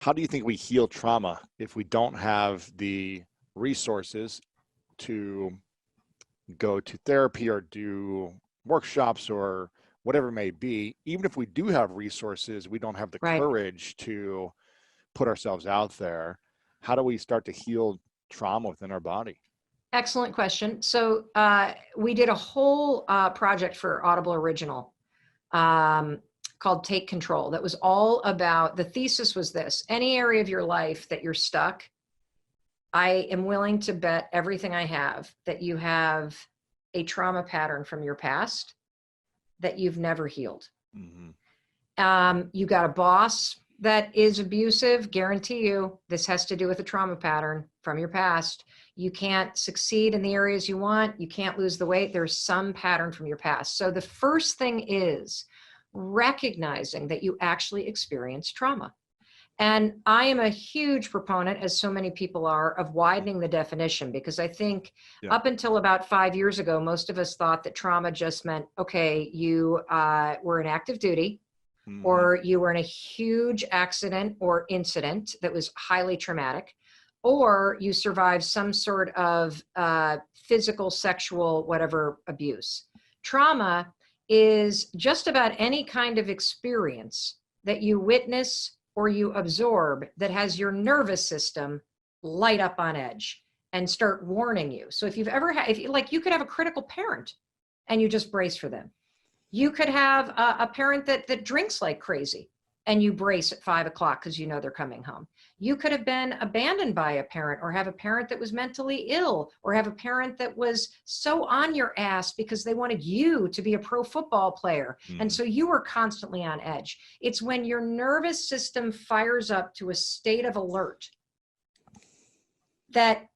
how do you think we heal trauma if we don't have the resources to go to therapy or do workshops or whatever it may be? Even if we do have resources, we don't have the Right. courage to put ourselves out there. How do we start to heal trauma within our body? Excellent question. So we did a whole project for Audible Original called Take Control. That was all about, the thesis was this: any area of your life that you're stuck, I am willing to bet everything I have that you have a trauma pattern from your past that you've never healed. You got a boss that is abusive, guarantee you this has to do with a trauma pattern from your past. You can't succeed in the areas you want. You can't lose the weight. There's some pattern from your past. So the first thing is recognizing that you actually experienced trauma. And I am a huge proponent, as so many people are, of widening the definition, because I think up until about 5 years ago, most of us thought that trauma just meant, okay, you were in active duty, or you were in a huge accident or incident that was highly traumatic, or you survived some sort of physical, sexual, whatever abuse. Trauma is just about any kind of experience that you witness or you absorb that has your nervous system light up on edge and start warning you. So if you've ever had, you could have a critical parent and you just brace for them. You could have a parent that drinks like crazy and you brace at 5 o'clock because you know they're coming home. You could have been abandoned by a parent, or have a parent that was mentally ill, or have a parent that was so on your ass because they wanted you to be a pro football player. And so you were constantly on edge. It's when your nervous system fires up to a state of alert that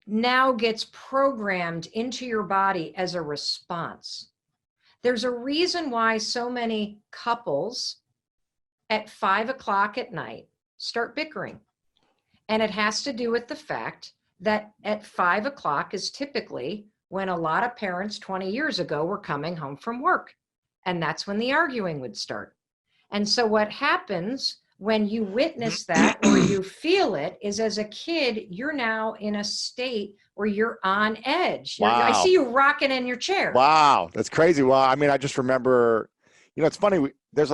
now gets programmed into your body as a response. There's a reason why so many couples at 5 o'clock at night start bickering. And it has to do with the fact that at 5 o'clock is typically when a lot of parents 20 years ago were coming home from work. And that's when the arguing would start. And so what happens when you witness that or you feel it is, as a kid, you're now in a state where you're on edge. Wow. I see you rocking in your chair. Wow, that's crazy. Well, I mean, I just remember, it's funny. There's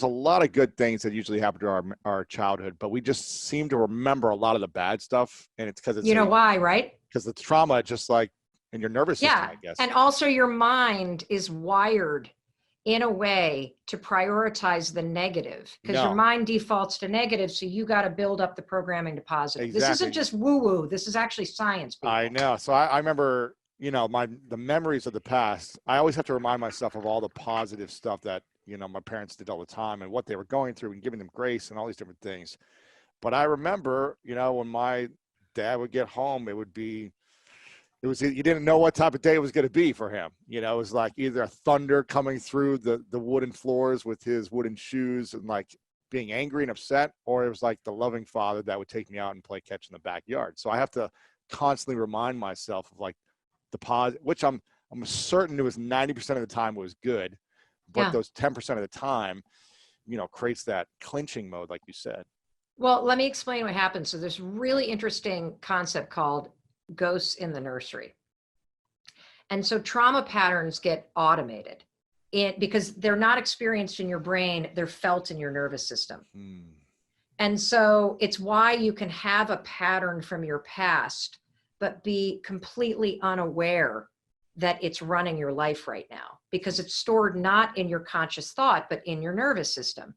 a lot of good things that usually happen to our childhood, but we just seem to remember a lot of the bad stuff. And it's because it's, you know why, right? Because the trauma, just like in your nervous system, I guess. And also your mind is wired in a way to prioritize the negative, because your mind defaults to negative. So you got to build up the programming to positive. Exactly. This isn't just woo-woo. This is actually science, people. I know. So I remember, the memories of the past. I always have to remind myself of all the positive stuff that, my parents did all the time and what they were going through and giving them grace and all these different things. But I remember, when my dad would get home, you didn't know what type of day it was going to be for him. It was like either a thunder coming through the wooden floors with his wooden shoes and like being angry and upset, or it was like the loving father that would take me out and play catch in the backyard. So I have to constantly remind myself of like the positive, which I'm certain it was 90% of the time was good, but those 10% of the time, creates that clinching mode, like you said. Well, let me explain what happens. So there's a really interesting concept called ghosts in the nursery. And so trauma patterns get automated because they're not experienced in your brain, they're felt in your nervous system. And so it's why you can have a pattern from your past, but be completely unaware that it's running your life right now, because it's stored not in your conscious thought, but in your nervous system.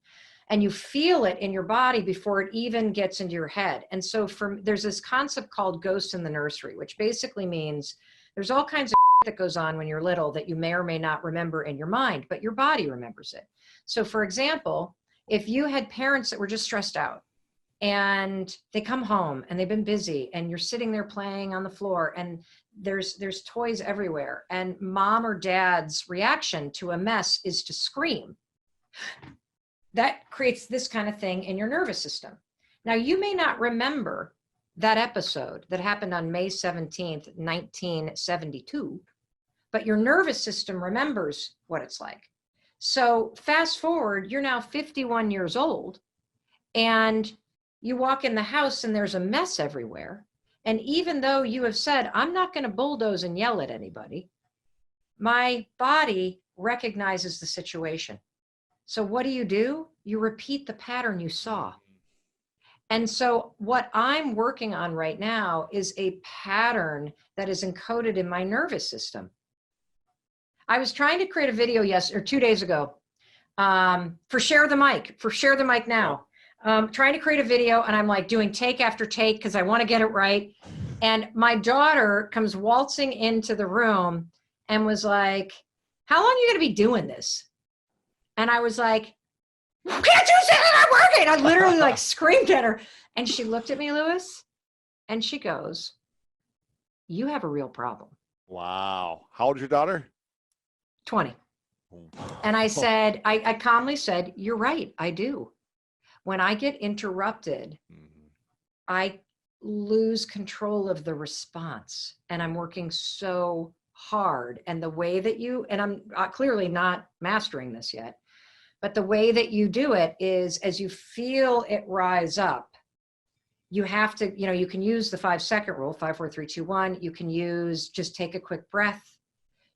And you feel it in your body before it even gets into your head. And so there's this concept called ghosts in the nursery, which basically means there's all kinds of that goes on when you're little that you may or may not remember in your mind, but your body remembers it. So for example, if you had parents that were just stressed out and they come home and they've been busy and you're sitting there playing on the floor and there's toys everywhere, and mom or dad's reaction to a mess is to scream, that creates this kind of thing in your nervous system. Now, you may not remember that episode that happened on May 17th, 1972, but your nervous system remembers what it's like. So fast forward, you're now 51 years old, and You walk in the house and there's a mess everywhere. And even though you have said, I'm not going to bulldoze and yell at anybody, my body recognizes the situation. So what do? You repeat the pattern you saw. And so what I'm working on right now is a pattern that is encoded in my nervous system. I was trying to create a video 2 days ago for Share the Mic now. Trying to create a video, and I'm like doing take after take because I want to get it right. And my daughter comes waltzing into the room and was like, how long are you going to be doing this? And I was like, can't you see that I'm working? I literally like screamed at her. And she looked at me, Lewis, and she goes, you have a real problem. Wow. How old is your daughter? 20. And I said, I calmly said, you're right, I do. When I get interrupted, I lose control of the response. And I'm working so hard. And the way that and I'm clearly not mastering this yet, but the way that you do it is as you feel it rise up, you have to, you can use the 5-second rule, 5, 4, 3, 2, 1. You can use just take a quick breath.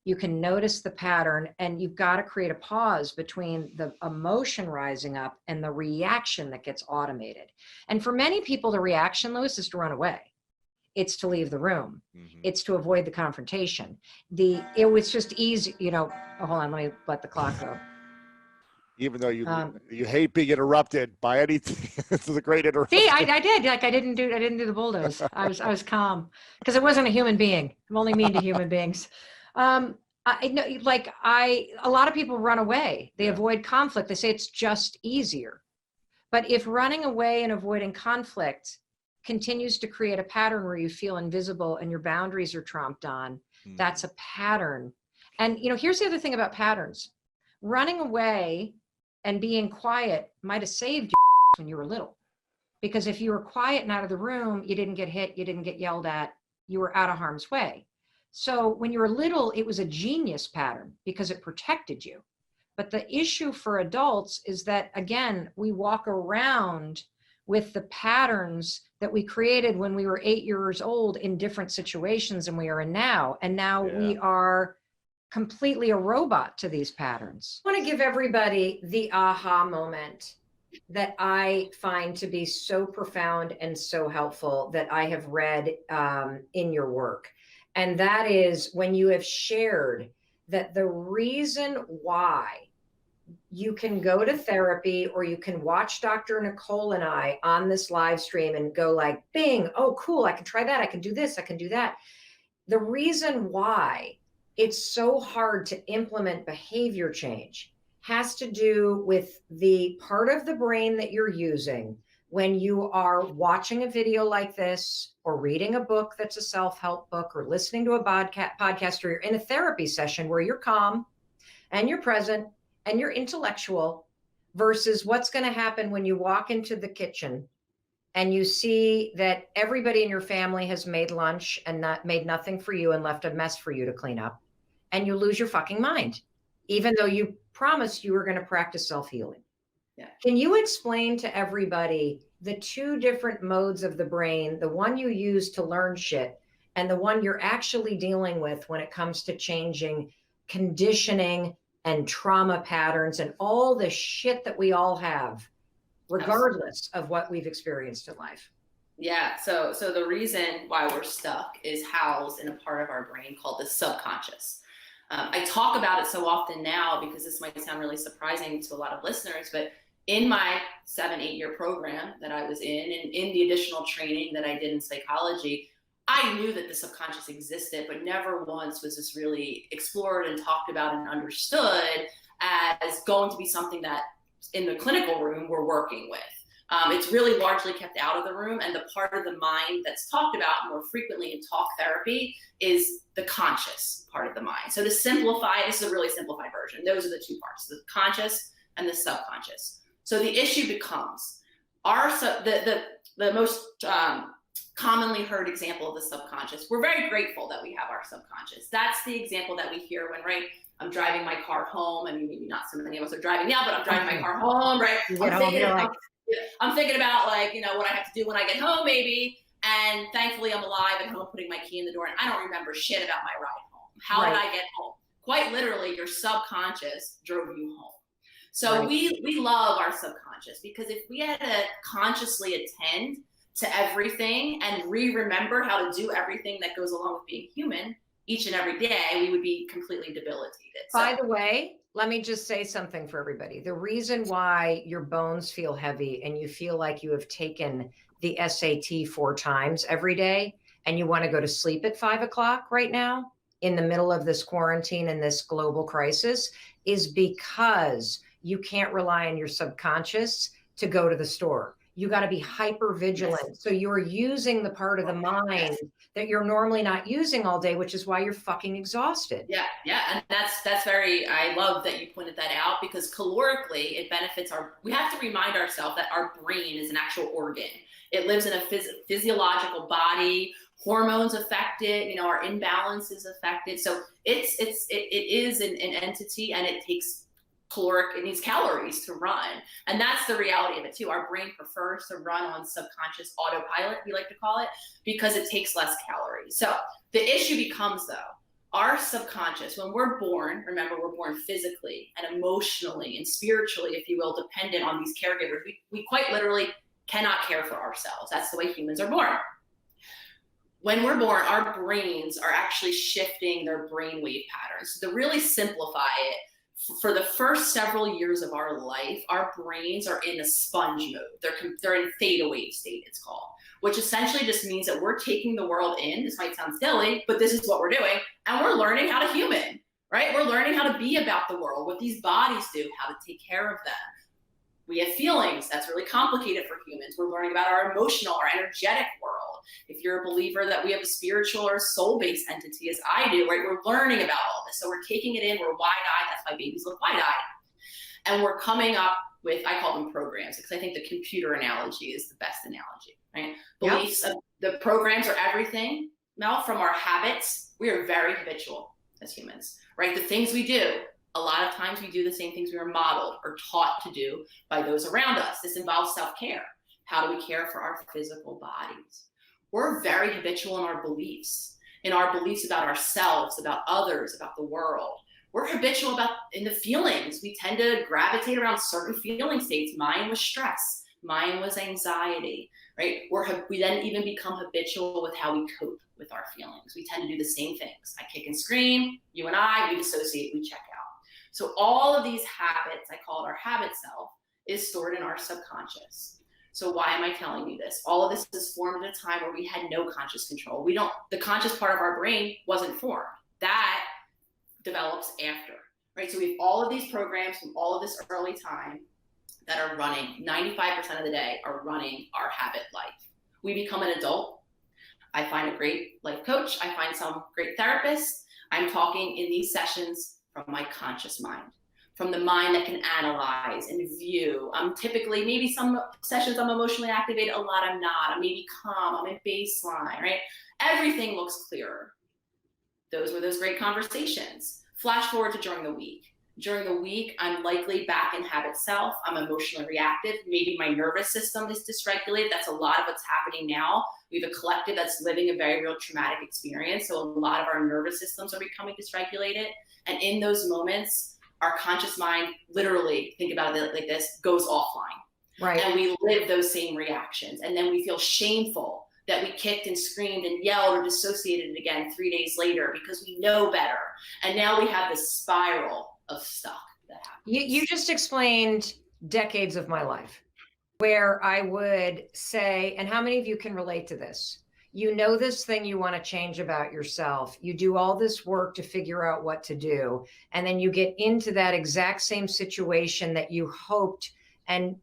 You can notice the pattern, and you've got to create a pause between the emotion rising up and the reaction that gets automated. And for many people, the reaction, Lewis, is to run away. It's to leave the room. It's to avoid the confrontation. It was just easy, hold on, let me let the clock go. Even though you hate being interrupted by anything, this is a great interruption. See, I did. Like I didn't do the bulldoze. I was calm because it wasn't a human being. I'm only mean to human beings. A lot of people run away. They avoid conflict. They say it's just easier. But if running away and avoiding conflict continues to create a pattern where you feel invisible and your boundaries are tromped on, that's a pattern. And, here's the other thing about patterns. Running away and being quiet might have saved you when you were little. Because if you were quiet and out of the room, you didn't get hit, you didn't get yelled at, you were out of harm's way. So when you were little, it was a genius pattern because it protected you. But the issue for adults is that, again, we walk around with the patterns that we created when we were 8 years old in different situations than we are in now. And now we are completely a robot to these patterns. I want to give everybody the aha moment that I find to be so profound and so helpful that I have read in your work. And that is when you have shared that the reason why you can go to therapy or you can watch Dr. Nicole and I on this live stream and go like, bing, oh, cool, I can try that. I can do this. I can do that. The reason why it's so hard to implement behavior change has to do with the part of the brain that you're using when you are watching a video like this or reading a book that's a self-help book or listening to a podcast or you're in a therapy session where you're calm and you're present and you're intellectual versus what's going to happen when you walk into the kitchen and you see that everybody in your family has made lunch and made nothing for you and left a mess for you to clean up, and you lose your fucking mind, even though you promised you were going to practice self-healing. Yeah. Can you explain to everybody the two different modes of the brain, the one you use to learn shit and the one you're actually dealing with when it comes to changing conditioning and trauma patterns and all the shit that we all have, regardless of what we've experienced in life? Yeah. So the reason why we're stuck is housed in a part of our brain called the subconscious. I talk about it so often now because this might sound really surprising to a lot of listeners, but in my 7-8 year program that I was in, and in the additional training that I did in psychology, I knew that the subconscious existed, but never once was this really explored and talked about and understood as going to be something that in the clinical room we're working with. It's really largely kept out of the room, and the part of the mind that's talked about more frequently in talk therapy is the conscious part of the mind. So to simplify, this is a really simplified version. Those are the two parts, the conscious and the subconscious. So the issue becomes the most commonly heard example of the subconscious. We're very grateful that we have our subconscious. That's the example that we hear when, right, I'm driving my car home. I mean, maybe not so many of us are driving now, but I'm driving my car home, right? I'm thinking about like, what I have to do when I get home, maybe. And thankfully I'm alive at home, putting my key in the door, and I don't remember shit about my ride home. How did I get home? Quite literally, your subconscious drove you home. So we love our subconscious, because if we had to consciously attend to everything and remember how to do everything that goes along with being human each and every day, we would be completely debilitated. By the way, let me just say something for everybody. The reason why your bones feel heavy and you feel like you have taken the SAT 4 times every day and you want to go to sleep at 5 o'clock right now in the middle of this quarantine and this global crisis is because you can't rely on your subconscious to go to the store. You got to be hyper vigilant. Yes. So you're using the part of the mind that you're normally not using all day, which is why you're fucking exhausted. Yeah. And that's very, I love that you pointed that out, because calorically it benefits we have to remind ourselves that our brain is an actual organ. It lives in a physiological body. Hormones affect it, our imbalance is affected. So it is an entity, and it takes it needs calories to run. And that's the reality of it too. Our brain prefers to run on subconscious autopilot, we like to call it, because it takes less calories. So the issue becomes, though, our subconscious, when we're born, remember, we're born physically and emotionally and spiritually, if you will, dependent on these caregivers. We quite literally cannot care for ourselves. That's the way humans are born. When we're born, our brains are actually shifting their brainwave patterns. So to really simplify it, for the first several years of our life, our brains are in a sponge mode. They're in theta wave state, it's called, which essentially just means that we're taking the world in. This might sound silly, but this is what we're doing. And we're learning how to human, right? We're learning how to be about the world, what these bodies do, how to take care of them. We have feelings. That's really complicated for humans. We're learning about our emotional, our energetic world. If you're a believer that we have a spiritual or soul-based entity, as I do, right? We're learning about all this. So we're taking it in, we're wide-eyed. That's why babies look wide-eyed. And we're coming up with, I call them programs, because I think the computer analogy is the best analogy, right? Beliefs, the programs are everything. Mel, from our habits, we are very habitual as humans, right? The things we do, a lot of times we do the same things we were modeled or taught to do by those around us. This involves self-care. How do we care for our physical bodies? We're very habitual in our beliefs about ourselves, about others, about the world. We're habitual in the feelings. We tend to gravitate around certain feeling states. Mine was stress. Mine was anxiety, right? We then even become habitual with how we cope with our feelings. We tend to do the same things. I kick and scream. You and we dissociate, we check out. So all of these habits, I call it our habit self, is stored in our subconscious. So why am I telling you this? All of this is formed at a time where we had no conscious control. The conscious part of our brain wasn't formed. That develops after, right? So we have all of these programs from all of this early time that are running, 95% of the day are running our habit life. We become an adult. I find a great life coach. I find some great therapists. I'm talking in these sessions from my conscious mind, from the mind that can analyze and view. I'm typically, maybe some sessions I'm emotionally activated, a lot I'm not. I'm maybe calm, I'm in baseline, right? Everything looks clearer. Those were those great conversations. Flash forward to during the week. During the week, I'm likely back in habit self. I'm emotionally reactive. Maybe my nervous system is dysregulated. That's a lot of what's happening now. We have a collective that's living a very real traumatic experience. So a lot of our nervous systems are becoming dysregulated. And in those moments, our conscious mind, literally, think about it like this, goes offline. Right. And we live those same reactions. And then we feel shameful that we kicked and screamed and yelled or dissociated again 3 days later because we know better. And now we have this spiral of stuff that happens. You just explained decades of my life where I would say, and how many of you can relate to this? You know this thing you want to change about yourself. You do all this work to figure out what to do. And then you get into that exact same situation that you hoped and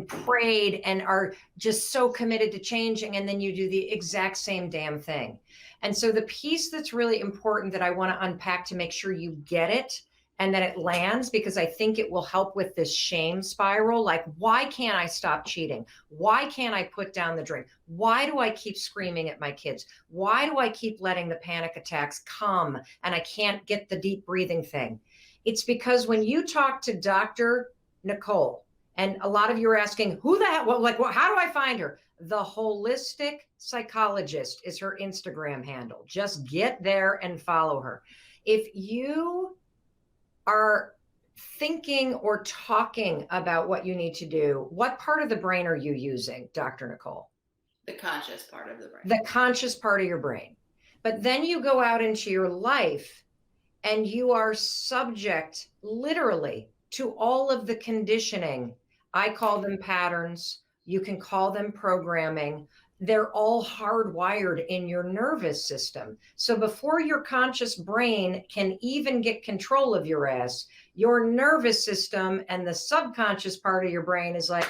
prayed and are just so committed to changing. And then you do the exact same damn thing. And so the piece that's really important that I want to unpack to make sure you get it and that it lands, because I think it will help with this shame spiral. Like, why can't I stop cheating? Why can't I put down the drink? Why do I keep screaming at my kids? Why do I keep letting the panic attacks come and I can't get the deep breathing thing? It's because when you talk to Dr. Nicole And a lot of you are asking, who the hell, how do I find her? The Holistic Psychologist is her Instagram handle. Just get there and follow her. If you are thinking or talking about what you need to do, what part of the brain are you using, Dr. Nicole? The conscious part of the brain. The conscious part of your brain. But then you go out into your life and you are subject literally to all of the conditioning. I call them patterns. You can call them programming. They're all hardwired in your nervous system. So before your conscious brain can even get control of your ass, your nervous system and the subconscious part of your brain is like,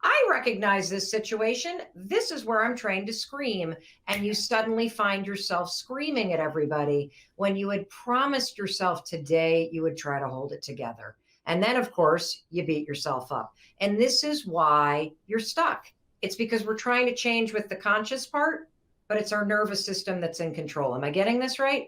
I recognize this situation. This is where I'm trained to scream. And you suddenly find yourself screaming at everybody when you had promised yourself today you would try to hold it together. And then, of course, you beat yourself up. And this is why you're stuck. It's because we're trying to change with the conscious part, but it's our nervous system that's in control. Am I getting this right?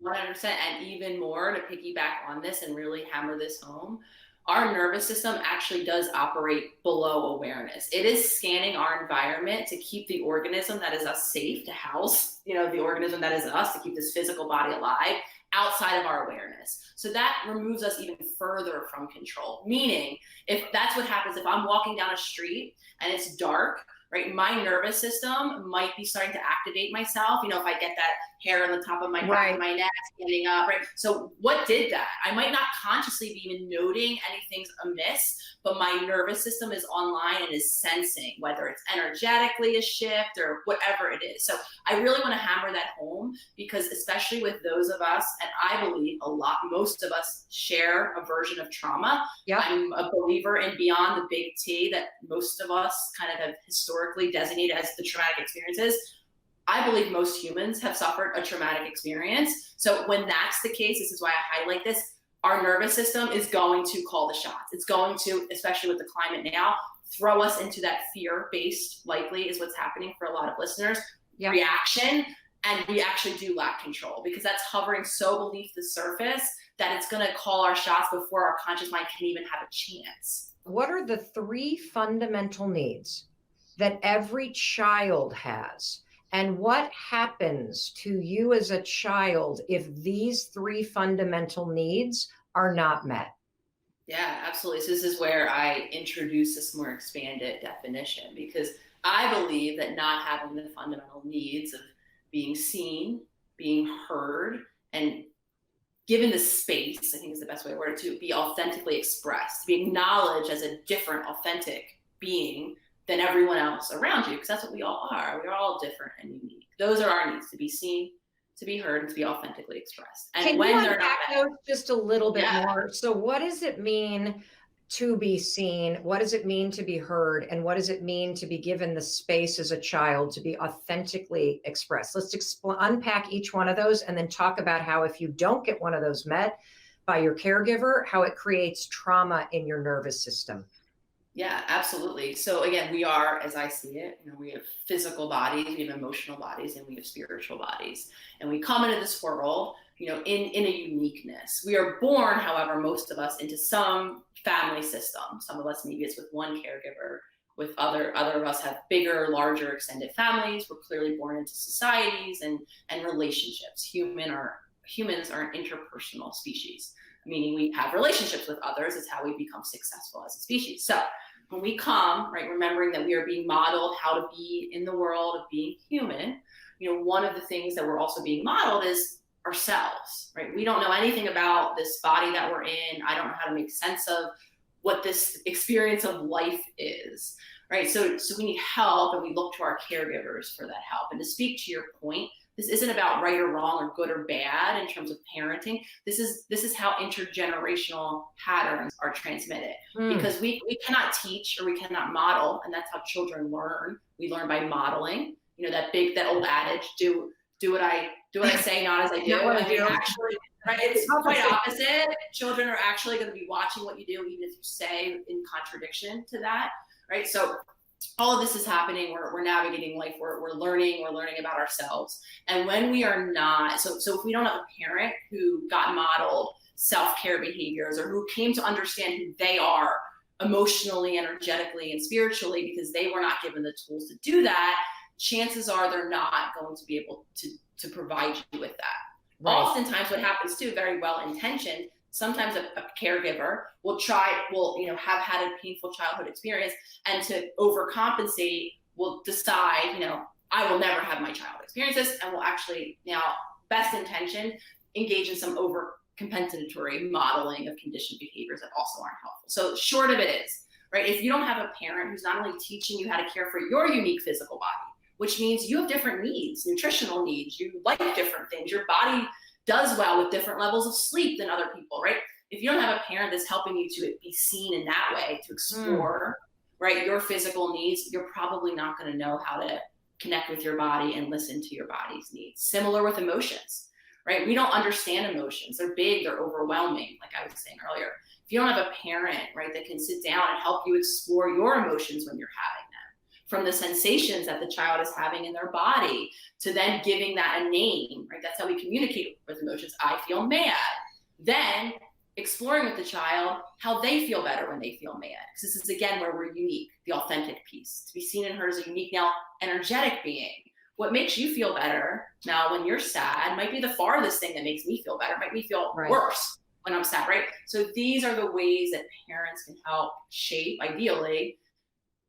100%. And even more to piggyback on this and really hammer this home, our nervous system actually does operate below awareness. It is scanning our environment to keep the organism that is us safe, to house, the organism that is us, to keep this physical body alive outside of our awareness. So that removes us even further from control. Meaning, if that's what happens, if I'm walking down a street and it's dark, right, my nervous system might be starting to activate myself. If I get that hair on the top of my back of my neck standing up, right? So what did that? I might not consciously be even noting anything's amiss, but my nervous system is online and is sensing whether it's energetically a shift or whatever it is. So I really want to hammer that home, because especially with those of us, and I believe most of us share a version of trauma. Yep. I'm a believer in beyond the big T that most of us kind of have historically designated as the traumatic experiences. I believe most humans have suffered a traumatic experience. So when that's the case, this is why I highlight this, our nervous system is going to call the shots. It's going to, especially with the climate now, throw us into that fear-based, likely is what's happening for a lot of listeners, reaction. And we actually do lack control, because that's hovering so beneath the surface that it's going to call our shots before our conscious mind can even have a chance. What are the 3 fundamental needs that every child has? And what happens to you as a child if these 3 fundamental needs are not met? Yeah, absolutely. So this is where I introduce this more expanded definition, because I believe that not having the fundamental needs of being seen, being heard, and given the space, I think is the best way to word it, to be authentically expressed, to be acknowledged as a different, authentic being than everyone else around you, because that's what we all are. We are all different and unique. Those are our needs: to be seen, to be heard, and to be authentically expressed. And can when you they're not unpack those just a little bit more? So what does it mean to be seen? What does it mean to be heard? And what does it mean to be given the space as a child to be authentically expressed? Let's unpack each one of those, and then talk about how, if you don't get one of those met by your caregiver, how it creates trauma in your nervous system. Yeah, absolutely. So again, we are, as I see it, we have physical bodies, we have emotional bodies, and we have spiritual bodies. And we come into this world, in a uniqueness. We are born, however, most of us, into some family system. Some of us, maybe it's with one caregiver, with other of us have bigger, larger extended families. We're clearly born into societies and relationships. Humans are an interpersonal species, meaning we have relationships with others. It's how we become successful as a species. So when we come, right, remembering that we are being modeled how to be in the world of being human, one of the things that we're also being modeled is ourselves, right? We don't know anything about this body that we're in. I don't know how to make sense of what this experience of life is, right? So we need help, and we look to our caregivers for that help. And to speak to your point, this isn't about right or wrong or good or bad in terms of parenting. This is how intergenerational patterns are transmitted, because we cannot teach or we cannot model, and that's how children learn. We learn by modeling. That old adage, do what I say, not as I do. Actually, right? It's quite opposite. Children are actually going to be watching what you do, even if you say in contradiction to that, right? So all of this is happening. We're navigating life. We're learning about ourselves. And when we are not, so if we don't have a parent who got modeled self-care behaviors, or who came to understand who they are emotionally, energetically, and spiritually, because they were not given the tools to do that, chances are they're not going to be able to provide you with that. Right. Oftentimes what happens too, very well intentioned, sometimes a caregiver will have had a painful childhood experience, and to overcompensate will decide, I will never have my child experience this, and will actually now, best intentioned, engage in some overcompensatory modeling of conditioned behaviors that also aren't helpful. So short of it is, right, if you don't have a parent who's not only teaching you how to care for your unique physical body, which means you have different needs, nutritional needs, you like different things, your body does well with different levels of sleep than other people, right? If you don't have a parent that's helping you to be seen in that way, to explore, right, your physical needs, you're probably not going to know how to connect with your body and listen to your body's needs. Similar with emotions, right? We don't understand emotions. They're big, they're overwhelming, like I was saying earlier. If you don't have a parent, right, that can sit down and help you explore your emotions when you're having them, from the sensations that the child is having in their body to then giving that a name, right? That's how we communicate with emotions. I feel mad. Then exploring with the child how they feel better when they feel mad. Because this is, again, where we're unique, the authentic piece. To be seen in her as a unique, now energetic being. What makes you feel better now when you're sad might be the farthest thing that makes me feel better, make me feel worse when I'm sad, right? So these are the ways that parents can help shape, ideally,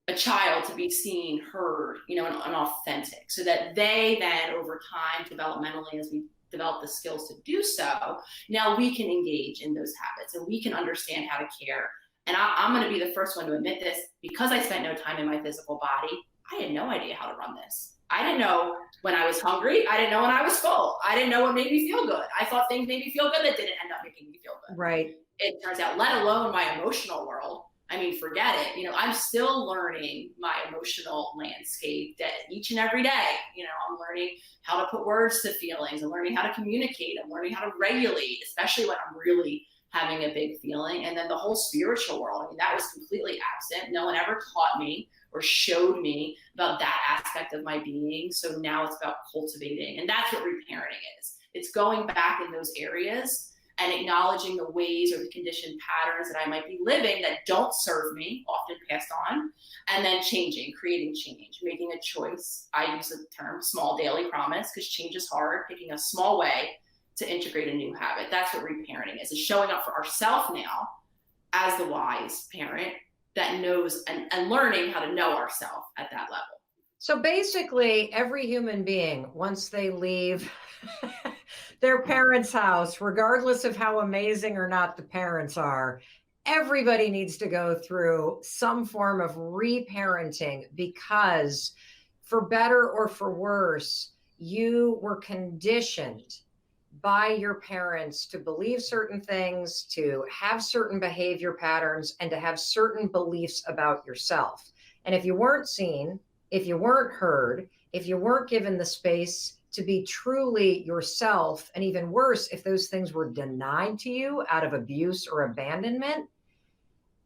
a child to be seen, heard, and authentic, so that they then, over time, developmentally, as we develop the skills to do so, now we can engage in those habits and we can understand how to care. And I'm going to be the first one to admit this, because I spent no time in my physical body, I had no idea how to run this. I didn't know when I was hungry. I didn't know when I was full. I didn't know what made me feel good. I thought things made me feel good that didn't end up making me feel good. Right. It turns out, let alone my emotional world, forget it. I'm still learning my emotional landscape that each and every day. I'm learning how to put words to feelings. I'm learning how to communicate. I'm learning how to regulate, especially when I'm really having a big feeling. And then the whole spiritual world, that was completely absent. No one ever taught me or showed me about that aspect of my being. So now it's about cultivating. And that's what reparenting is. It's going back in those areas and acknowledging the ways or the conditioned patterns that I might be living that don't serve me, often passed on, and then changing, creating change, making a choice. I use the term small daily promise because change is hard, picking a small way to integrate a new habit. That's what reparenting is showing up for ourselves now as the wise parent that knows and learning how to know ourselves at that level. So basically, every human being, once they leave their parents' house, regardless of how amazing or not the parents are, everybody needs to go through some form of reparenting, because for better or for worse, you were conditioned by your parents to believe certain things, to have certain behavior patterns, and to have certain beliefs about yourself. And if you weren't seen, if you weren't heard, if you weren't given the space to be truly yourself, and even worse, if those things were denied to you out of abuse or abandonment,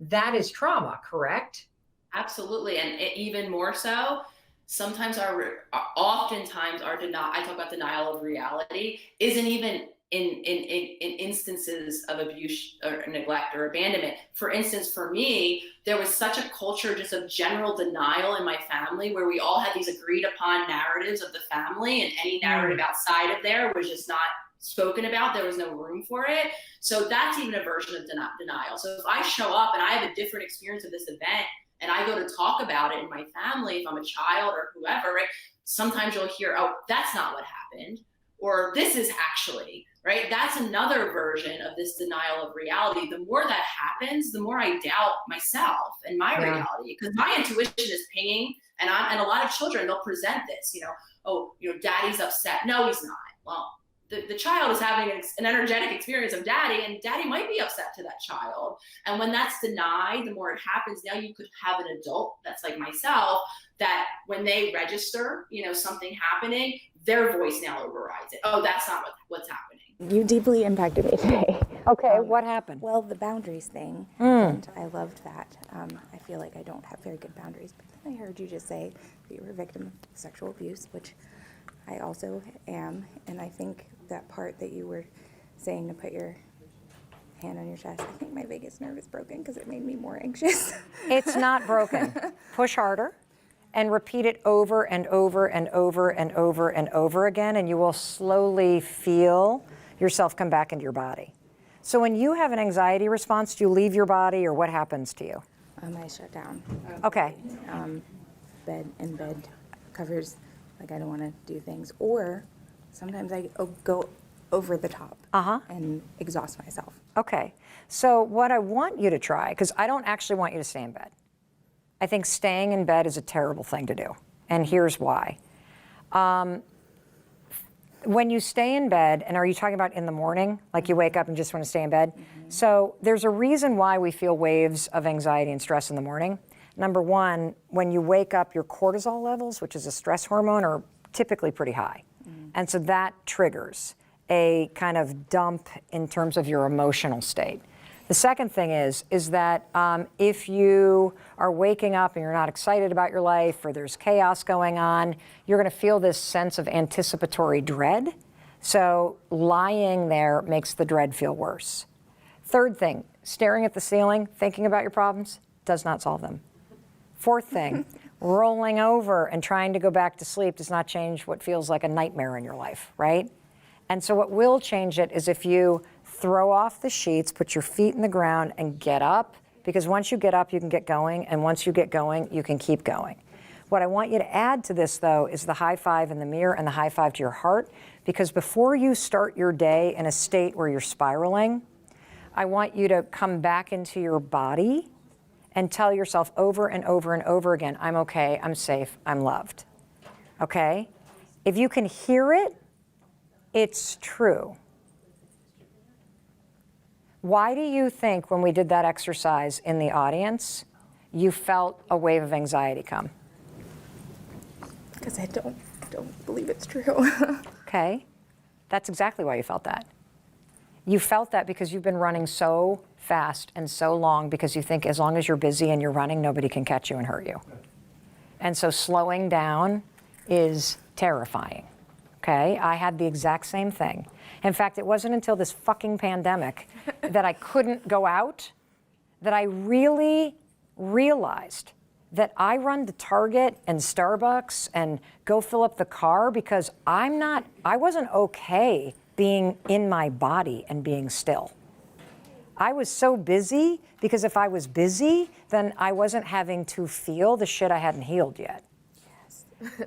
that is trauma, correct? Absolutely. And even more so, oftentimes our denial, I talk about denial of reality, isn't even in instances of abuse or neglect or abandonment. For instance, for me, there was such a culture just of general denial in my family, where we all had these agreed upon narratives of the family, and any narrative outside of there was just not spoken about. There was no room for it. So that's even a version of denial. So if I show up and I have a different experience of this event, and I go to talk about it in my family, if I'm a child or whoever, right? Sometimes you'll hear, oh, that's not what happened. Or this is actually, right? That's another version of this denial of reality. The more that happens, the more I doubt myself and my reality, because my intuition is pinging, and a lot of children, they'll present this, daddy's upset. No, he's not. Well, the child is having an energetic experience of daddy, and daddy might be upset to that child. And when that's denied, the more it happens, now you could have an adult that's like myself, that when they register, something happening, their voice now overrides it. Oh, that's not what's happening. You deeply impacted me today. Okay, what happened? Well, the boundaries thing, and I loved that. I feel like I don't have very good boundaries, but then I heard you just say that you were a victim of sexual abuse, which I also am, and I think that part that you were saying to put your hand on your chest. I think my vagus nerve is broken because it made me more anxious. It's not broken. Push harder and repeat it over and over and over and over and over again, and you will slowly feel yourself come back into your body. So when you have an anxiety response, do you leave your body, or what happens to you? I shut down. Okay. Bed covers, like I don't want to do things. Or sometimes I go over the top and exhaust myself. Okay. So what I want you to try, because I don't actually want you to stay in bed. I think staying in bed is a terrible thing to do. And here's why. When you stay in bed, and are you talking about in the morning, like you wake up and just want to stay in bed? Mm-hmm. So there's a reason why we feel waves of anxiety and stress in the morning. Number one, when you wake up, your cortisol levels, which is a stress hormone, are typically pretty high. Mm-hmm. And so that triggers a kind of dump in terms of your emotional state. The second thing is that if you are waking up and you're not excited about your life, or there's chaos going on, you're going to feel this sense of anticipatory dread. So lying there makes the dread feel worse. Third thing, staring at the ceiling, thinking about your problems, does not solve them. Fourth thing, rolling over and trying to go back to sleep does not change what feels like a nightmare in your life, right? And so what will change it is if you throw off the sheets, put your feet in the ground, and get up, because once you get up, you can get going, and once you get going, you can keep going. What I want you to add to this, though, is the high five in the mirror and the high five to your heart, because before you start your day in a state where you're spiraling, I want you to come back into your body and tell yourself over and over and over again, I'm okay, I'm safe, I'm loved, okay? If you can hear it, it's true. Why do you think when we did that exercise in the audience, you felt a wave of anxiety come? Because I don't believe it's true. Okay, that's exactly why you felt that. You felt that because you've been running so fast and so long, because you think as long as you're busy and you're running, nobody can catch you and hurt you. And so slowing down is terrifying. Okay, I had the exact same thing. In fact, it wasn't until this fucking pandemic that I couldn't go out that I really realized that I run to Target and Starbucks and go fill up the car because I wasn't okay being in my body and being still. I was so busy because if I was busy, then I wasn't having to feel the shit I hadn't healed yet.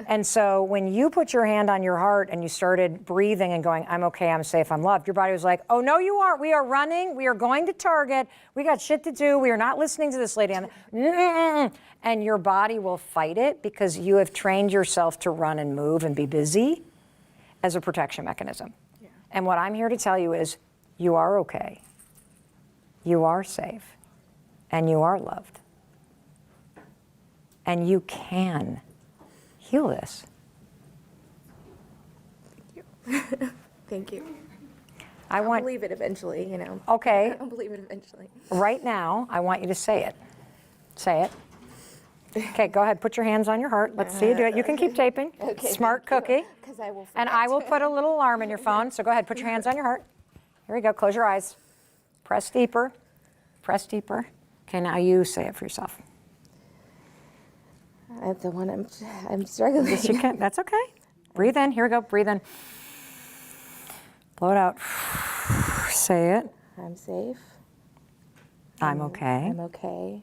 And so when you put your hand on your heart and you started breathing and going, I'm okay, I'm safe, I'm loved, your body was like, oh, no, you aren't. We are running. We are going to Target. We got shit to do. We are not listening to this lady. And your body will fight it because you have trained yourself to run and move and be busy as a protection mechanism. Yeah. And what I'm here to tell you is you are okay. You are safe. And you are loved. And you can heal this. Thank you. Thank you. I'll believe it eventually, you know. Okay. I'll believe it eventually. Right now, I want you to say it. Say it. Okay, go ahead. Put your hands on your heart. Let's see you do it. You can keep taping. Okay, Smart cookie. Because I will forget. And I will put a little alarm in your phone. So go ahead. Put your hands on your heart. Here we go. Close your eyes. Press deeper. Press deeper. Okay, now you say it for yourself. I'm the one I'm struggling. Yes, you can. That's okay. Breathe in. Here we go. Breathe in. Blow it out. Say it. I'm safe. I'm okay. I'm okay.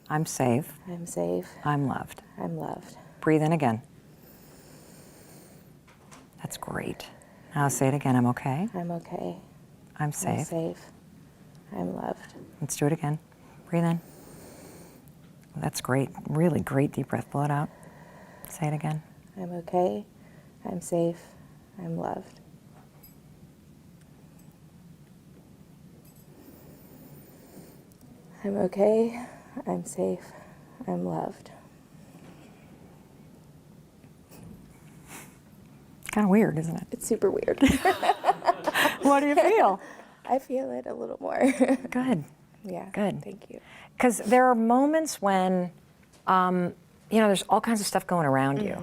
I'm safe. I'm safe. I'm loved. I'm loved. Breathe in again. That's great. Now say it again. I'm okay. I'm okay. I'm safe. I'm safe. I'm loved. Let's do it again. Breathe in. That's great. Really great deep breath. Blow it out. Say it again. I'm okay. I'm safe. I'm loved. I'm okay. I'm safe. I'm loved. Kind of weird, isn't it? It's super weird. What do you feel? I feel it a little more. Good. Yeah. Good. Thank you. Because there are moments when, there's all kinds of stuff going around you.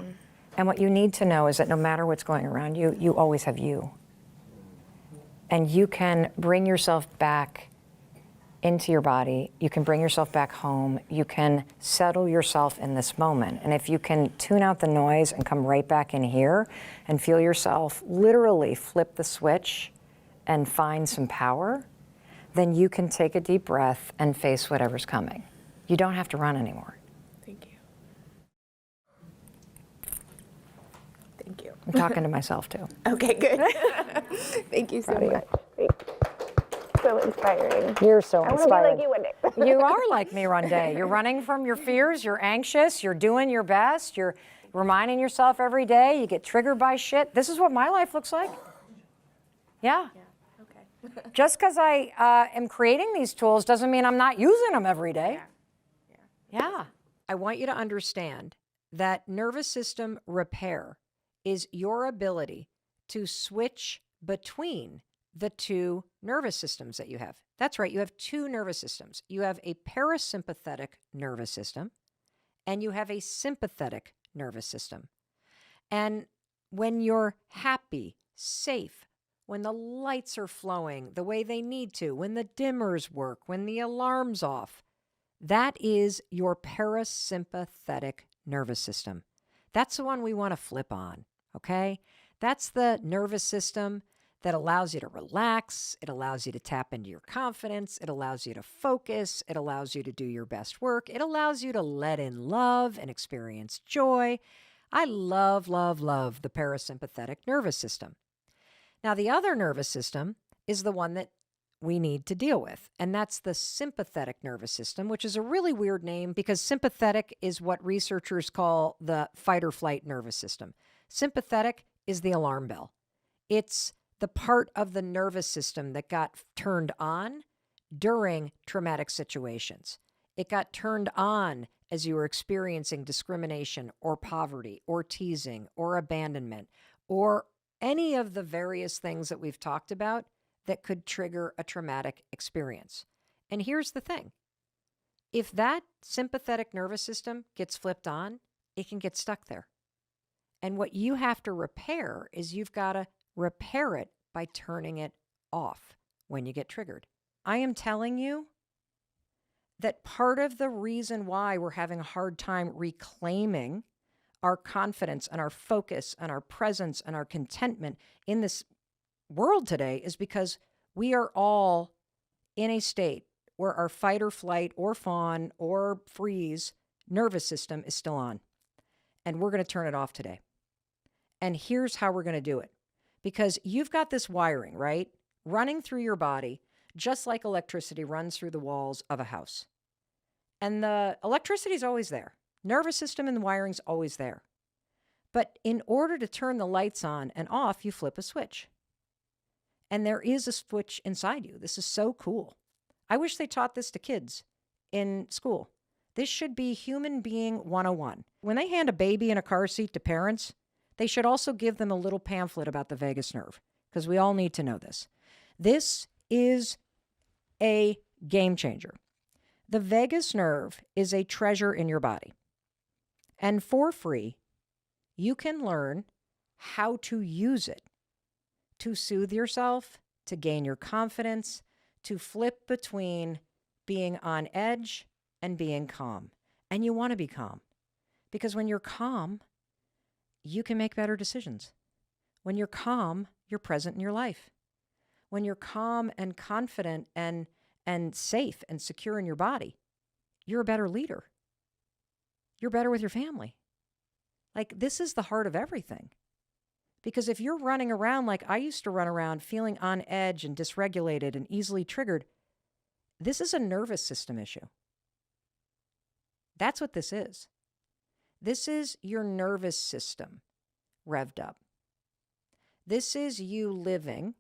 And what you need to know is that no matter what's going around you, you always have you. And you can bring yourself back into your body. You can bring yourself back home. You can settle yourself in this moment. And if you can tune out the noise and come right back in here and feel yourself literally flip the switch and find some power, then you can take a deep breath and face whatever's coming. You don't have to run anymore. Thank you. Thank you. I'm talking to myself too. Okay, good. Thank you so much. So inspiring. You're so I want inspired. to be like you one day. You are like me one day. You're running from your fears, you're anxious, you're doing your best, you're reminding yourself every day, you get triggered by shit. This is what my life looks like. Yeah. Okay. Just because I am creating these tools doesn't mean I'm not using them every day. Yeah. I want you to understand that nervous system repair is your ability to switch between the two nervous systems that you have. That's right, you have two nervous systems. You have a parasympathetic nervous system and you have a sympathetic nervous system. And when you're happy, safe, when the lights are flowing the way they need to, when the dimmers work, when the alarm's off, that is your parasympathetic nervous system. That's the one we want to flip on, okay? That's the nervous system that allows you to relax. It allows you to tap into your confidence. It allows you to focus. It allows you to do your best work. It allows you to let in love and experience joy. I love, love, love the parasympathetic nervous system. Now, the other nervous system is the one that we need to deal with, and that's the sympathetic nervous system, which is a really weird name because sympathetic is what researchers call the fight or flight nervous system. Sympathetic is the alarm bell. It's the part of the nervous system that got turned on during traumatic situations. It got turned on as you were experiencing discrimination or poverty or teasing or abandonment or any of the various things that we've talked about that could trigger a traumatic experience. And here's the thing. If that sympathetic nervous system gets flipped on, it can get stuck there. And what you have to repair is you've got to repair it by turning it off when you get triggered. I am telling you that part of the reason why we're having a hard time reclaiming our confidence and our focus and our presence and our contentment in this world today is because we are all in a state where our fight or flight or fawn or freeze nervous system is still on. And we're going to turn it off today. And here's how we're going to do it. Because you've got this wiring, right? Running through your body, just like electricity runs through the walls of a house. And the electricity is always there. Nervous system and the wiring's always there. But in order to turn the lights on and off, you flip a switch. And there is a switch inside you. This is so cool. I wish they taught this to kids in school. This should be human being 101. When they hand a baby in a car seat to parents, they should also give them a little pamphlet about the vagus nerve, because we all need to know this. This is a game changer. The vagus nerve is a treasure in your body. And for free, you can learn how to use it to soothe yourself, to gain your confidence, to flip between being on edge and being calm. And you want to be calm, because when you're calm, you can make better decisions. When you're calm, you're present in your life. When you're calm and confident and safe and secure in your body, you're a better leader. You're better with your family. Like, this is the heart of everything. Because if you're running around like I used to run around, feeling on edge and dysregulated and easily triggered, this is a nervous system issue. That's what this is. This is your nervous system revved up. This is you living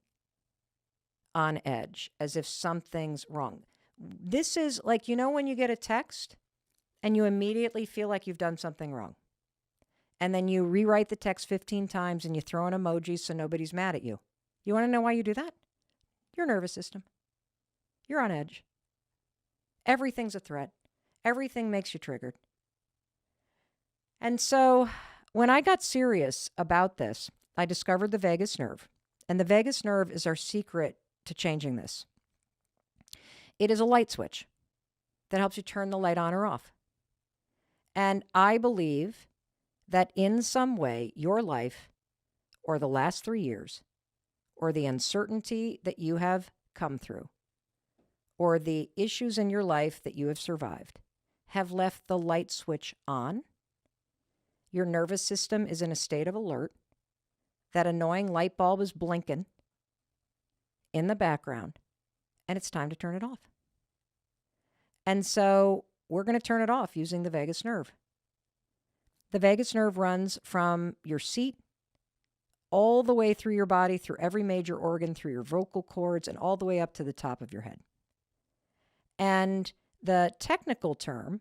on edge as if something's wrong. This is like, you know, when you get a text and you immediately feel like you've done something wrong. And then you rewrite the text 15 times and you throw an emoji so nobody's mad at you. You want to know why you do that? Your nervous system. You're on edge. Everything's a threat. Everything makes you triggered. And so when I got serious about this, I discovered the vagus nerve. And the vagus nerve is our secret to changing this. It is a light switch that helps you turn the light on or off. And I believe that in some way, your life or the last 3 years or the uncertainty that you have come through or the issues in your life that you have survived have left the light switch on. Your nervous system is in a state of alert. That annoying light bulb is blinking in the background, and it's time to turn it off. And so we're going to turn it off using the vagus nerve. The vagus nerve runs from your seat all the way through your body, through every major organ, through your vocal cords, and all the way up to the top of your head. And the technical term,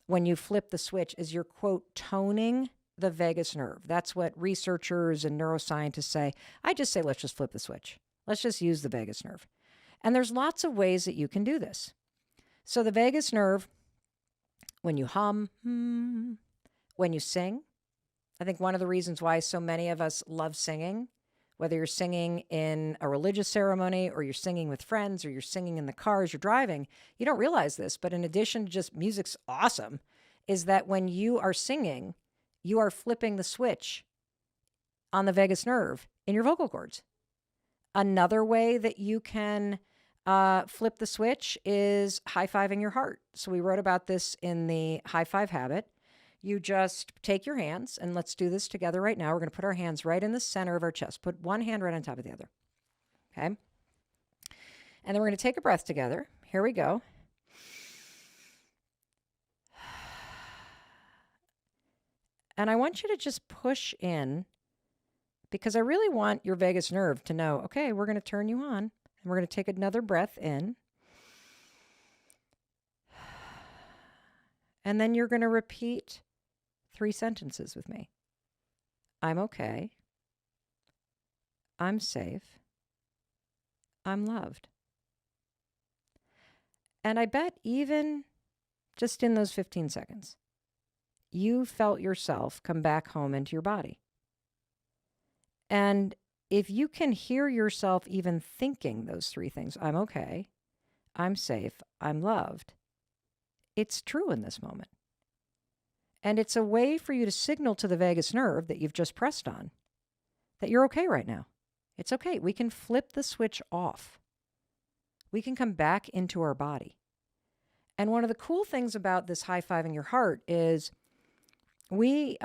when you flip the switch, is you're, quote, toning the vagus nerve. That's what researchers and neuroscientists say. I just say, let's just flip the switch. Let's just use the vagus nerve. And there's lots of ways that you can do this. So the vagus nerve, when you hum, when you sing, I think one of the reasons why so many of us love singing, whether you're singing in a religious ceremony or you're singing with friends or you're singing in the car as you're driving, you don't realize this, but in addition to just music's awesome, is that when you are singing, you are flipping the switch on the vagus nerve in your vocal cords. Another way that you can flip the switch is high-fiving your heart. So we wrote about this in the High Five Habit. You just take your hands, and let's do this together right now. We're going to put our hands right in the center of our chest. Put one hand right on top of the other. Okay? And then we're going to take a breath together. Here we go. And I want you to just push in, because I really want your vagus nerve to know, okay, we're going to turn you on, and we're going to take another breath in. And then you're going to repeat 3 sentences with me. I'm okay. I'm safe. I'm loved. And I bet even just in those 15 seconds, you felt yourself come back home into your body. And if you can hear yourself even thinking those 3 things, I'm okay, I'm safe, I'm loved, it's true in this moment. And it's a way for you to signal to the vagus nerve that you've just pressed on that you're okay right now. It's okay. We can flip the switch off. We can come back into our body. And one of the cool things about this high-fiving your heart is we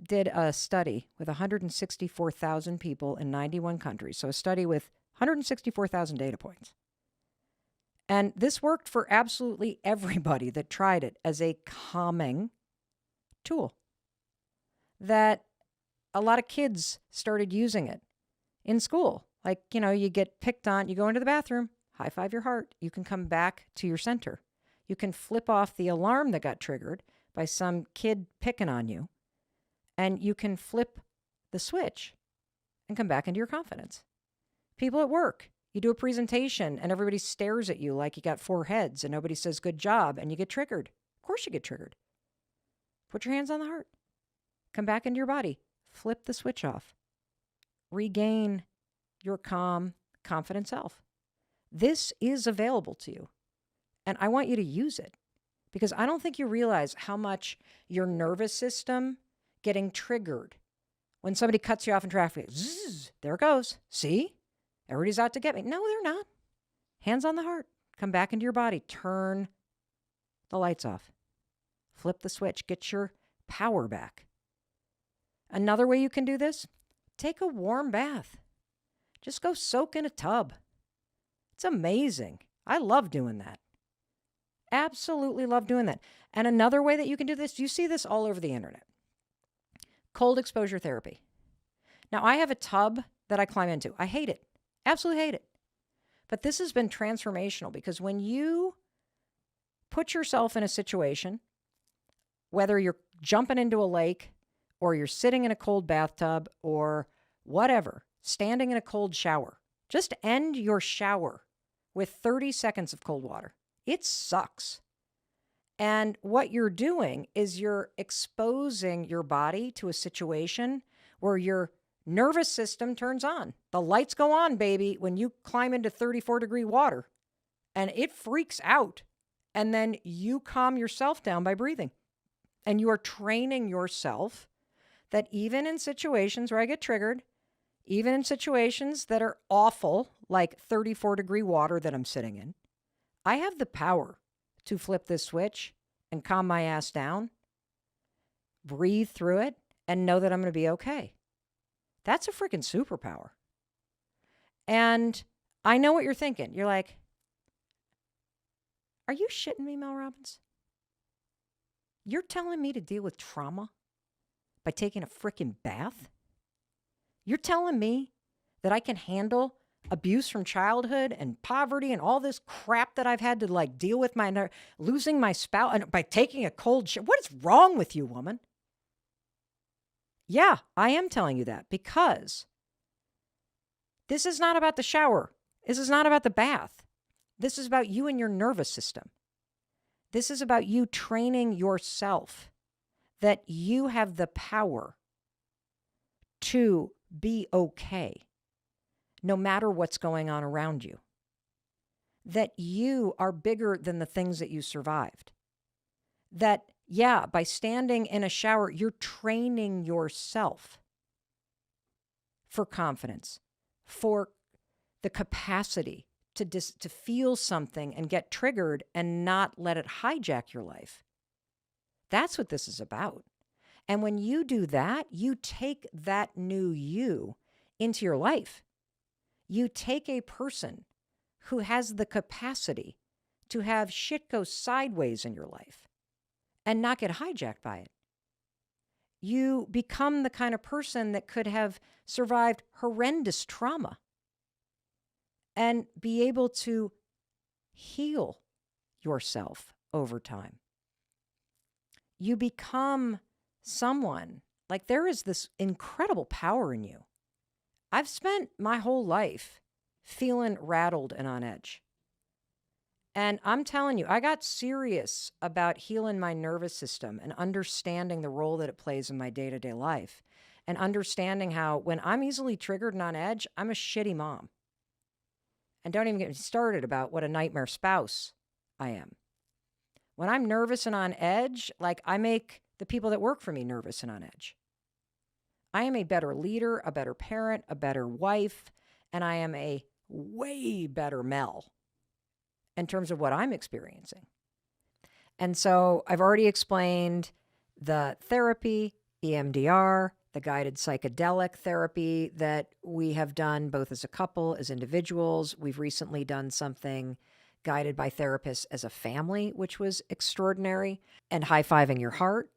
did a study with 164,000 people in 91 countries. So a study with 164,000 data points. And this worked for absolutely everybody that tried it as a calming tool. That a lot of kids started using it in school. Like, you get picked on, you go into the bathroom, high five your heart. You can come back to your center. You can flip off the alarm that got triggered by some kid picking on you. And you can flip the switch and come back into your confidence. People at work, you do a presentation and everybody stares at you like you got 4 heads and nobody says good job and you get triggered. Of course you get triggered. Put your hands on the heart. Come back into your body. Flip the switch off. Regain your calm, confident self. This is available to you. And I want you to use it because I don't think you realize how much your nervous system getting triggered when somebody cuts you off in traffic. Zzz, there it goes. See? Everybody's out to get me. No, they're not. Hands on the heart. Come back into your body. Turn the lights off. Flip the switch. Get your power back. Another way you can do this, take a warm bath. Just go soak in a tub. It's amazing. I love doing that. Absolutely love doing that. And another way that you can do this, you see this all over the internet. Cold exposure therapy. Now, I have a tub that I climb into. I hate it. Absolutely hate it. But this has been transformational because when you put yourself in a situation, whether you're jumping into a lake or you're sitting in a cold bathtub or whatever, standing in a cold shower, just end your shower with 30 seconds of cold water. It sucks. And what you're doing is you're exposing your body to a situation where your nervous system turns on. The lights go on, baby, when you climb into 34-degree water. and it freaks out. And then you calm yourself down by breathing. And you are training yourself that even in situations where I get triggered, even in situations that are awful, like 34-degree water that I'm sitting in, I have the power to flip this switch and calm my ass down, breathe through it, and know that I'm going to be okay. That's a freaking superpower. And I know what you're thinking. You're like, are you shitting me, Mel Robbins? You're telling me to deal with trauma by taking a freaking bath? You're telling me that I can handle abuse from childhood and poverty and all this crap that I've had to like deal with, losing my spouse and by taking a cold shower? What is wrong with you, woman? Yeah, I am telling you that because this is not about the shower. This is not about the bath. This is about you and your nervous system. This is about you training yourself that you have the power to be okay, no matter what's going on around you. That you are bigger than the things that you survived. That, yeah, by standing in a shower, you're training yourself for confidence, for the capacity to feel something and get triggered and not let it hijack your life. That's what this is about. And when you do that, you take that new you into your life. You take a person who has the capacity to have shit go sideways in your life and not get hijacked by it. You become the kind of person that could have survived horrendous trauma and be able to heal yourself over time. You become someone, like there is this incredible power in you. I've spent my whole life feeling rattled and on edge. And I'm telling you, I got serious about healing my nervous system and understanding the role that it plays in my day-to-day life and understanding how when I'm easily triggered and on edge, I'm a shitty mom. And don't even get me started about what a nightmare spouse I am. When I'm nervous and on edge, like I make the people that work for me nervous and on edge. I am a better leader, a better parent, a better wife, and I am a way better Mel in terms of what I'm experiencing. And so I've already explained the therapy, EMDR, the guided psychedelic therapy that we have done both as a couple, as individuals. We've recently done something guided by therapists as a family, which was extraordinary. And high-fiving your heart,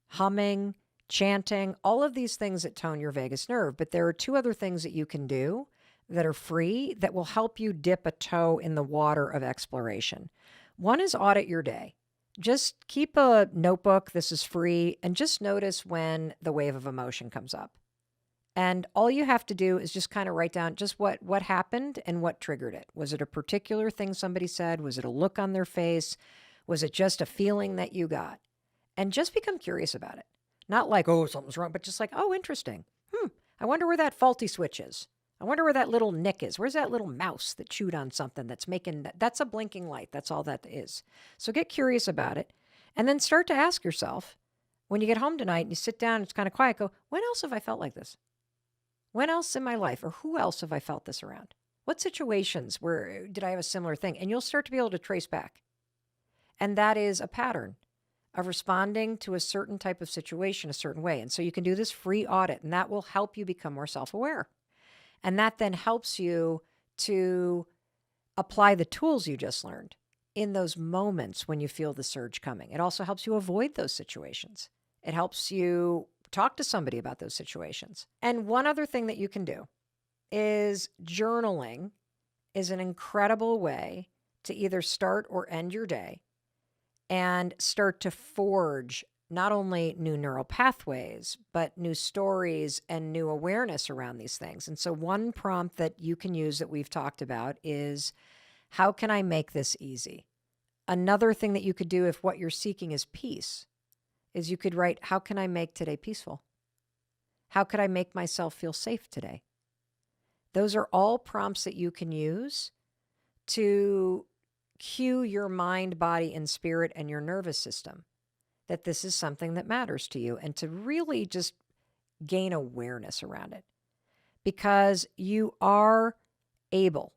humming, chanting, all of these things that tone your vagus nerve. But there are two other things that you can do that are free that will help you dip a toe in the water of exploration. One is audit your day. Just keep a notebook. This is free. And just notice when the wave of emotion comes up. And all you have to do is just kind of write down just what happened and what triggered it. Was it a particular thing somebody said? Was it a look on their face? Was it just a feeling that you got? And just become curious about it. Not like, oh, something's wrong, but just like, oh, interesting. I wonder where that faulty switch is. I wonder where that little nick is. Where's that little mouse that chewed on something that's making that's a blinking light. That's all that is. So get curious about it. And then start to ask yourself, when you get home tonight and you sit down, it's kind of quiet, go, when else have I felt like this? When else in my life or who else have I felt this around? What situations where did I have a similar thing? And you'll start to be able to trace back. And that is a pattern of responding to a certain type of situation a certain way. And so you can do this free audit, and that will help you become more self-aware. And that then helps you to apply the tools you just learned in those moments when you feel the surge coming. It also helps you avoid those situations. It helps you talk to somebody about those situations. And one other thing that you can do is journaling is an incredible way to either start or end your day and start to forge not only new neural pathways, but new stories and new awareness around these things. And so one prompt that you can use that we've talked about is, how can I make this easy? Another thing that you could do if what you're seeking is peace is you could write, how can I make today peaceful? How could I make myself feel safe today? Those are all prompts that you can use to cue your mind, body, and spirit and your nervous system that this is something that matters to you, and to really just gain awareness around it, because you are able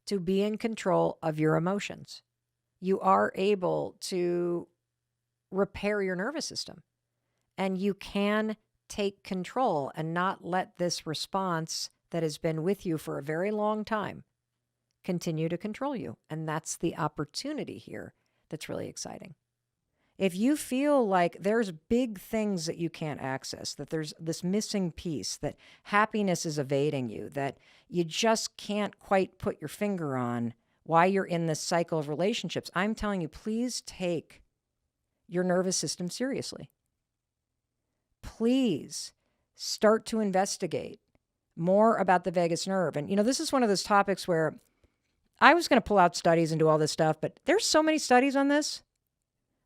to be in control of your emotions. You are able to repair your nervous system, and you can take control and not let this response that has been with you for a very long time continue to control you. And that's the opportunity here that's really exciting. If you feel like there's big things that you can't access, that there's this missing piece, that happiness is evading you, that you just can't quite put your finger on why you're in this cycle of relationships, I'm telling you, please take your nervous system seriously. Please start to investigate more about the vagus nerve. And, this is one of those topics where I was going to pull out studies and do all this stuff, but there's so many studies on this.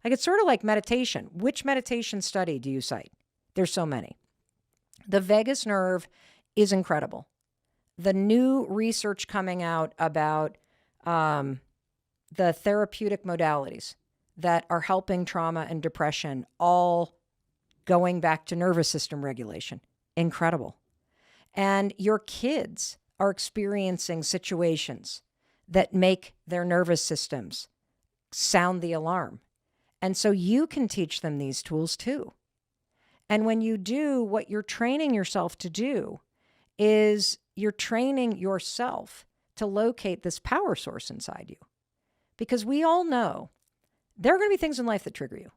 Like, it's sort of like meditation. Which meditation study do you cite? There's so many. The vagus nerve is incredible. The new research coming out about the therapeutic modalities that are helping trauma and depression, all going back to nervous system regulation. Incredible. And your kids are experiencing situations that make their nervous systems sound the alarm. And so you can teach them these tools too. And when you do, what you're training yourself to do is you're training yourself to locate this power source inside you. Because we all know there are going to be things in life that trigger you,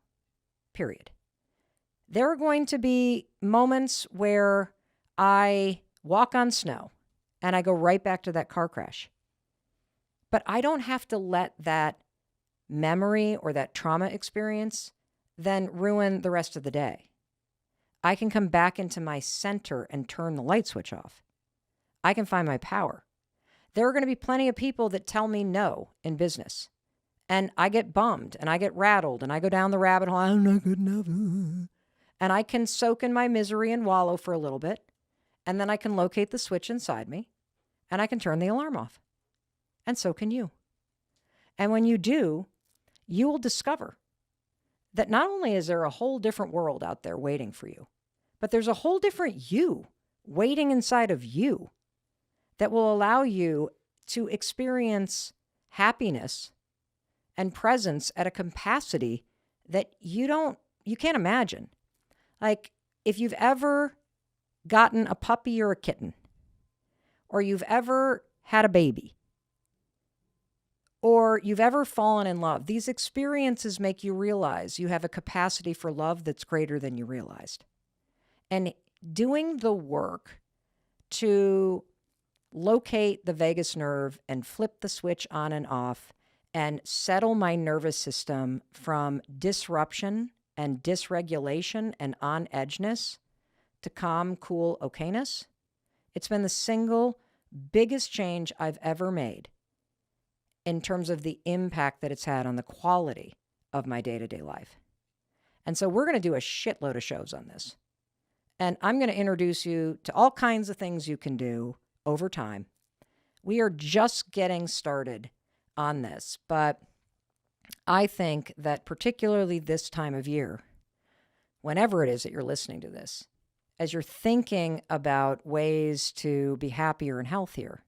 period. There are going to be moments where I walk on snow and I go right back to that car crash. But I don't have to let that memory or that trauma experience then ruin the rest of the day. I can come back into my center and turn the light switch off. I can find my power. There are going to be plenty of people that tell me no in business. And I get bummed and I get rattled and I go down the rabbit hole. I'm not good enough. And I can soak in my misery and wallow for a little bit. And then I can locate the switch inside me and I can turn the alarm off. And so can you. And when you do, you will discover that not only is there a whole different world out there waiting for you, but there's a whole different you waiting inside of you that will allow you to experience happiness and presence at a capacity that you can't imagine. Like, if you've ever gotten a puppy or a kitten, or you've ever had a baby, or you've ever fallen in love, these experiences make you realize you have a capacity for love that's greater than you realized. And doing the work to locate the vagus nerve and flip the switch on and off and settle my nervous system from disruption and dysregulation and on-edgeness to calm, cool okayness, it's been the single biggest change I've ever made in terms of the impact that it's had on the quality of my day-to-day life. And so we're going to do a shitload of shows on this. And I'm going to introduce you to all kinds of things you can do over time. We are just getting started on this, but I think that particularly this time of year, whenever it is that you're listening to this, as you're thinking about ways to be happier and healthier,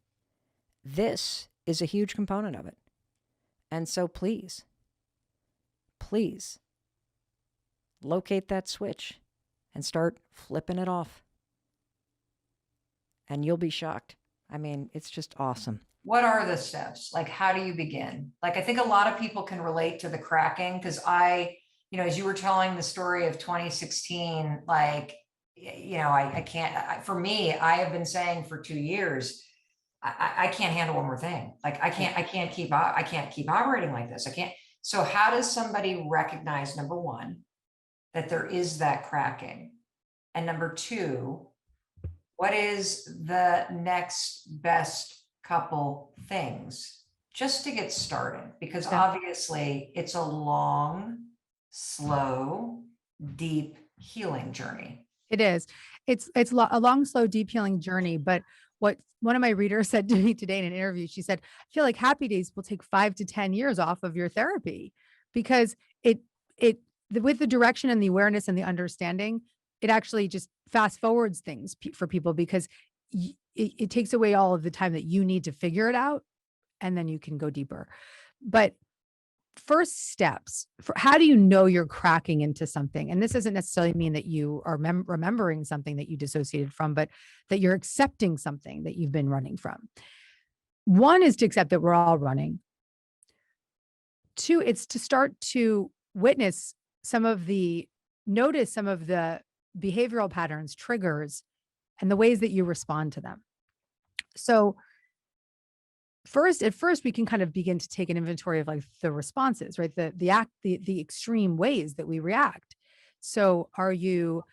this is a huge component of it. And so please locate that switch and start flipping it off. And you'll be shocked. I mean, it's just awesome. What are the steps? Like, how do you begin? Like, I think a lot of people can relate to the cracking, because as you were telling the story of 2016, like, I can't, for me, I have been saying for 2 years, I can't handle one more thing. Like, I can't keep operating like this. I can't. So how does somebody recognize, number one, that there is that cracking? And number two, what is the next best couple things just to get started? Because obviously it's a long, slow, deep healing journey. It is. It's a long, slow, deep healing journey. But what one of my readers said to me today in an interview. She said, I feel like Happy Days will take 5 to 10 years off of your therapy because with the direction and the awareness and the understanding, it actually just fast forwards things for people because it takes away all of the time that you need to figure it out, and then you can go deeper. But first steps for how do you know you're cracking into something? And this doesn't necessarily mean that you are remembering something that you dissociated from, but that you're accepting something that you've been running from. One is to accept that we're all running. Two, it's to start to notice some of the behavioral patterns, triggers, and the ways that you respond to them. So at first we can kind of begin to take an inventory of like the responses, right? The extreme ways that we react. So are you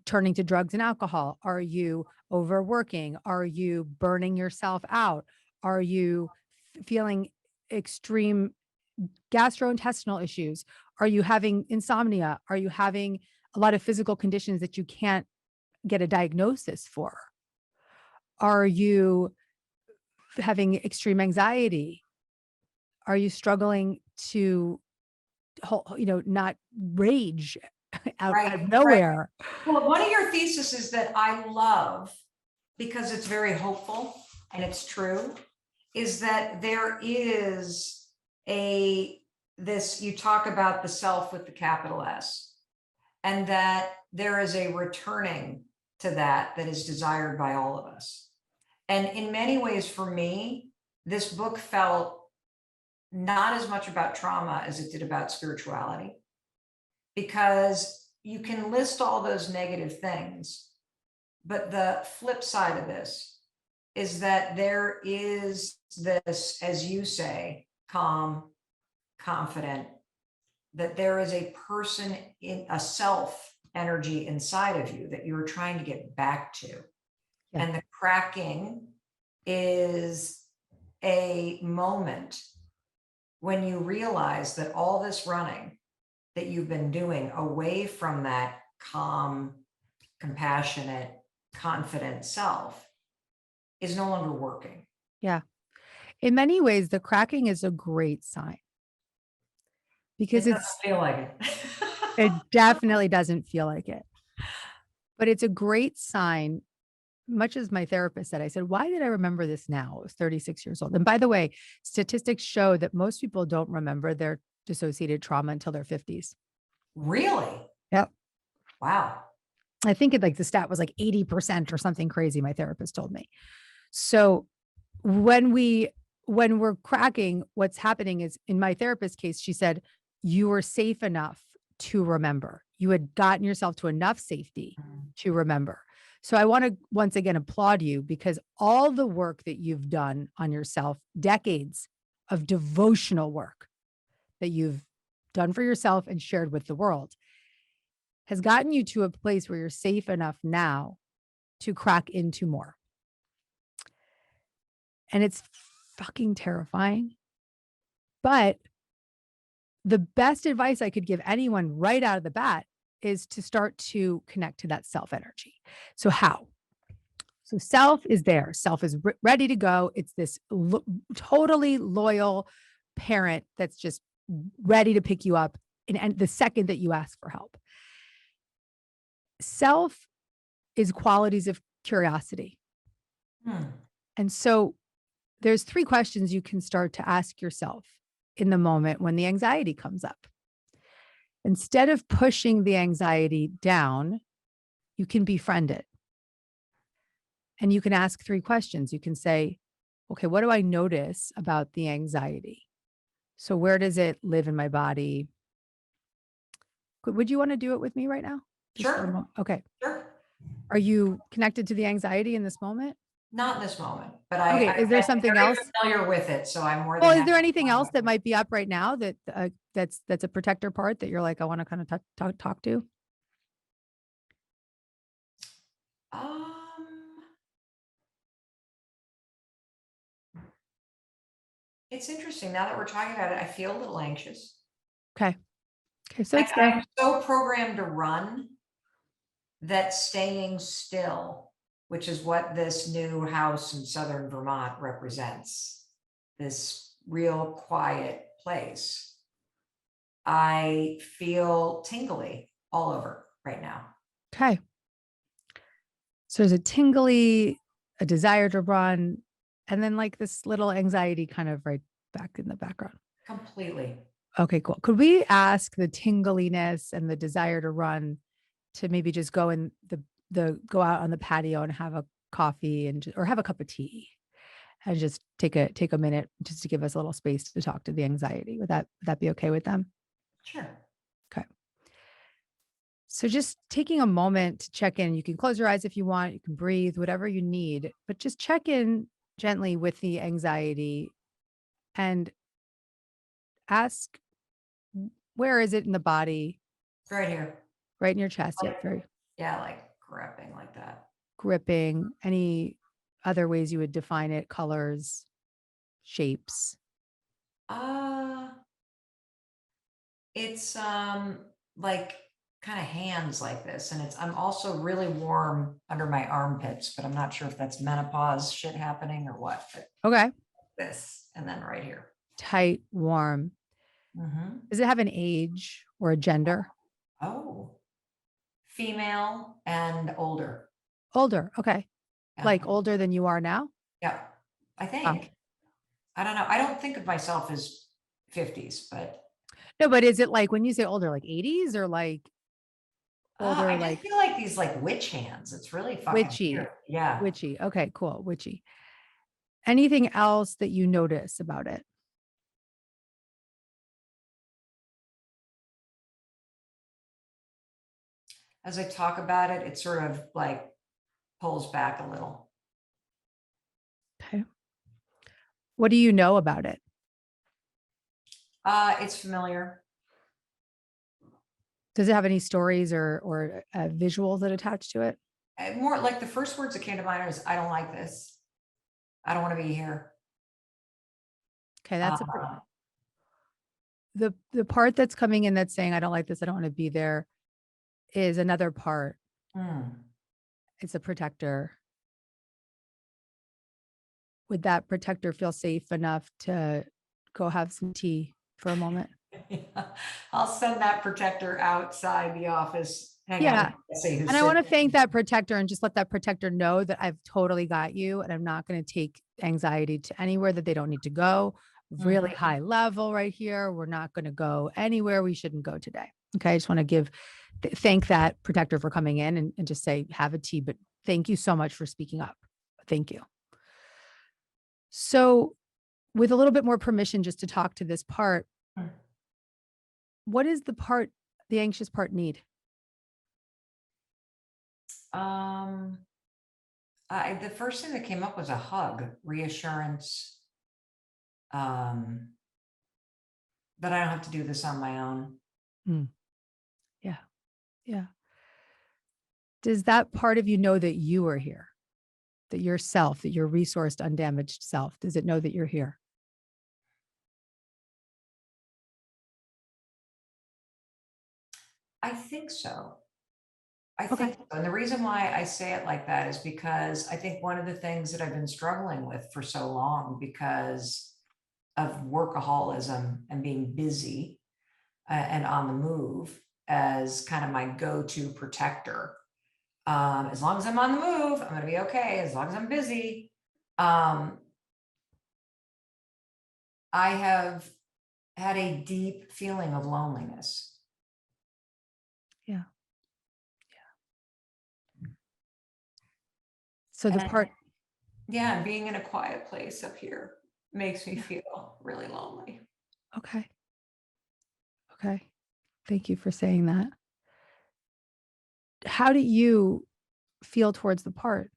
turning to drugs and alcohol? Are you overworking? Are you burning yourself out? Are you feeling extreme gastrointestinal issues? Are you having insomnia? Are you having a lot of physical conditions that you can't get a diagnosis for? Are you having extreme anxiety? Are you struggling to, not rage out of nowhere? Well, one of your theses is that I love, because it's very hopeful and it's true, is that there is you talk about the self with the capital S, and that there is a returning to that is desired by all of us. And in many ways, for me, this book felt not as much about trauma as it did about spirituality, because you can list all those negative things, but the flip side of this is that there is this, as you say, calm, confident, that there is a person in a self energy inside of you that you're trying to get back to. Yeah. And the cracking is a moment when you realize that all this running that you've been doing away from that calm, compassionate, confident self is no longer working. Yeah. In many ways, the cracking is a great sign because it doesn't feel like it. It definitely doesn't feel like it, but it's a great sign. Much as my therapist said, I said, why did I remember this now? I was 36 years old. And by the way, statistics show that most people don't remember their dissociated trauma until their 50s. Really? Yep. Wow. I think the stat was like 80% or something crazy, my therapist told me. So when we're cracking, what's happening is, in my therapist's case, she said, you were safe enough to remember. You had gotten yourself to enough safety to remember. So I want to once again applaud you, because all the work that you've done on yourself, decades of devotional work that you've done for yourself and shared with the world, has gotten you to a place where you're safe enough now to crack into more. And it's fucking terrifying. But the best advice I could give anyone right out of the bat is to start to connect to that self energy. So how? So self is there. Self is ready to go. It's this totally loyal parent that's just ready to pick you up and the second that you ask for help. Self is qualities of curiosity. And so there's 3 questions you can start to ask yourself in the moment when the anxiety comes up. Instead of pushing the anxiety down, you can befriend it. And you can ask 3 questions. You can say, okay, what do I notice about the anxiety? So where does it live in my body? Would you want to do it with me right now? Sure. Okay. Sure. Are you connected to the anxiety in this moment? Not in this moment, but is there something else? Familiar with it, so I'm more than. Well, is there anything else that might be up right now that that's a protector part that you're like, I want to kind of talk to? It's interesting now that we're talking about it. I feel a little anxious. Okay, so it's there. I'm so programmed to run that staying still which is what this new house in southern Vermont represents, this real quiet place, I feel tingly all over right now. Okay. So there's a tingly, a desire to run, and then like this little anxiety kind of right back in the background. Completely. Okay, cool. Could we ask the tingliness and the desire to run to maybe just go in go out on the patio and have a coffee or have a cup of tea and just take a minute just to give us a little space to talk to the anxiety. Would that be okay with them? Sure. Okay. So just taking a moment to check in. You can close your eyes if you want, you can breathe, whatever you need, but just check in gently with the anxiety and ask, where is it in the body? Right here. Right in your chest. Yeah, very Yeah, like gripping like that. gripping. Any other ways you would define it? Colors, shapes? It's like kind of hands like this, and I'm also really warm under my armpits, but I'm not sure if that's menopause shit happening or what. But Okay. this, and then right here. Tight, warm. Does it have an age or a gender? Oh, female and older. Older. Okay. Yeah. Like older than you are now? Yeah, I think. I don't know. I don't think of myself as 50s, but No, but is it like when you say older, like 80s or like older, I just like feel like these like witch hands. It's really fucking witchy? weird. Yeah. Witchy. Okay, cool. Witchy. Anything else that you notice about it? As I talk about it, it sort of like pulls back a little. Okay. What do you know about it? It's familiar. Does it have any stories or visuals that attach to it? More like the first words that came to mind is, I don't like this. I don't want to be here. Okay, that's the part that's coming in that's saying, I don't like this, I don't want to be there, is another part. It's a protector. Would that protector feel safe enough to go have some tea for a moment? I'll send that protector outside the office. Hang Yeah. on. See who's And I want to sitting. thank that protector and just let that protector know that I've totally got you and I'm not going to take anxiety to anywhere that they don't need to go. Really high level right here. We're not going to go anywhere we shouldn't go today. Okay. I just want to thank that protector for coming in and just say, have a tea, but thank you so much for speaking up. Thank you. So with a little bit more permission just to talk to this part, what is the anxious part need? The first thing that came up was a hug, reassurance, that I don't have to do this on my own. Yeah. Yeah. Does that part of you know that you are here? That yourself, that your resourced, undamaged self, does it know that you're here? I think so. I think so. And the reason why I say it like that is because I think one of the things that I've been struggling with for so long because of workaholism and being busy and on the move as kind of my go-to protector. As long as I'm on the move, I'm going to be okay. As long as I'm busy. I have had a deep feeling of loneliness. Yeah. So the part. Yeah, being in a quiet place up here makes me feel really lonely. Okay. Okay. Thank you for saying that. How do you feel towards the part?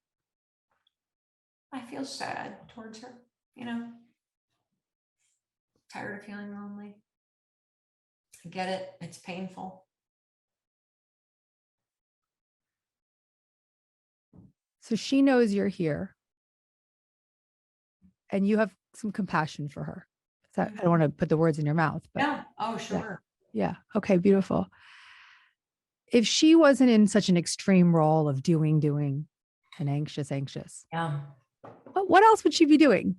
I feel sad towards her, tired of feeling lonely. I get it. It's painful. So she knows you're here and you have some compassion for her. I don't want to put the words in your mouth, but Yeah. Oh, sure. Yeah. Okay. Beautiful. If she wasn't in such an extreme role of doing, and anxious, anxious. Yeah. What else would she be doing?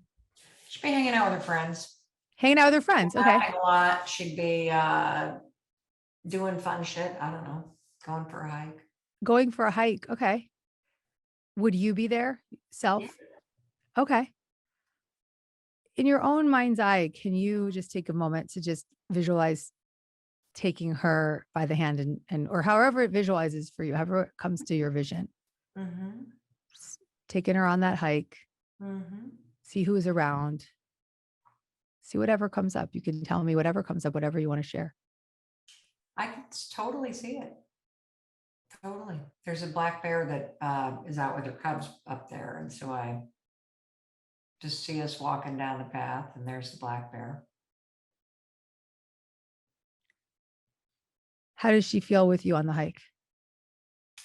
She'd be hanging out with her friends. Hanging out with her friends. Okay. Laughing a lot. She'd be doing fun shit. I don't know. Going for a hike. Going for a hike. Okay. Would you be there? Self? Okay. In your own mind's eye, can you just take a moment to just visualize taking her by the hand and or however it visualizes for you, however it comes to your vision, Mm-hmm. taking her on that hike, Mm-hmm. see who's around, see whatever comes up. You can tell me whatever comes up, whatever you want to share. I can totally see it. Totally. There's a black bear that is out with her cubs up there. And so I just see us walking down the path and there's the black bear. How does she feel with you on the hike?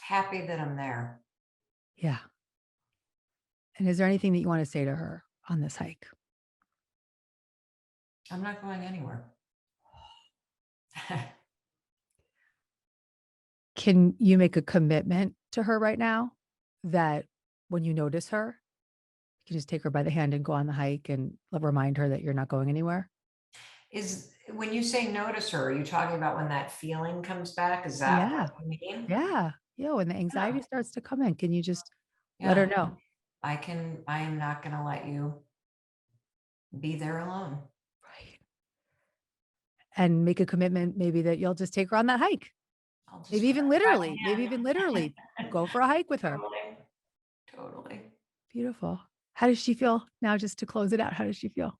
Happy that I'm there. Yeah. And is there anything that you want to say to her on this hike? I'm not going anywhere. Can you make a commitment to her right now that when you notice her, you can just take her by the hand and go on the hike and remind her that you're not going anywhere? Is when you say notice her, are you talking about when that feeling comes back? Is that Yeah. what you mean? Yeah. Yeah. When the anxiety Yeah. starts to come in, can you just let her know? I am not going to let you be there alone. Right. And make a commitment maybe that you'll just take her on that hike. I'll just Maybe even grab her by the literally, maybe hand. even literally go for a hike with her. Totally. Beautiful. How does she feel now? Just to close it out, how does she feel?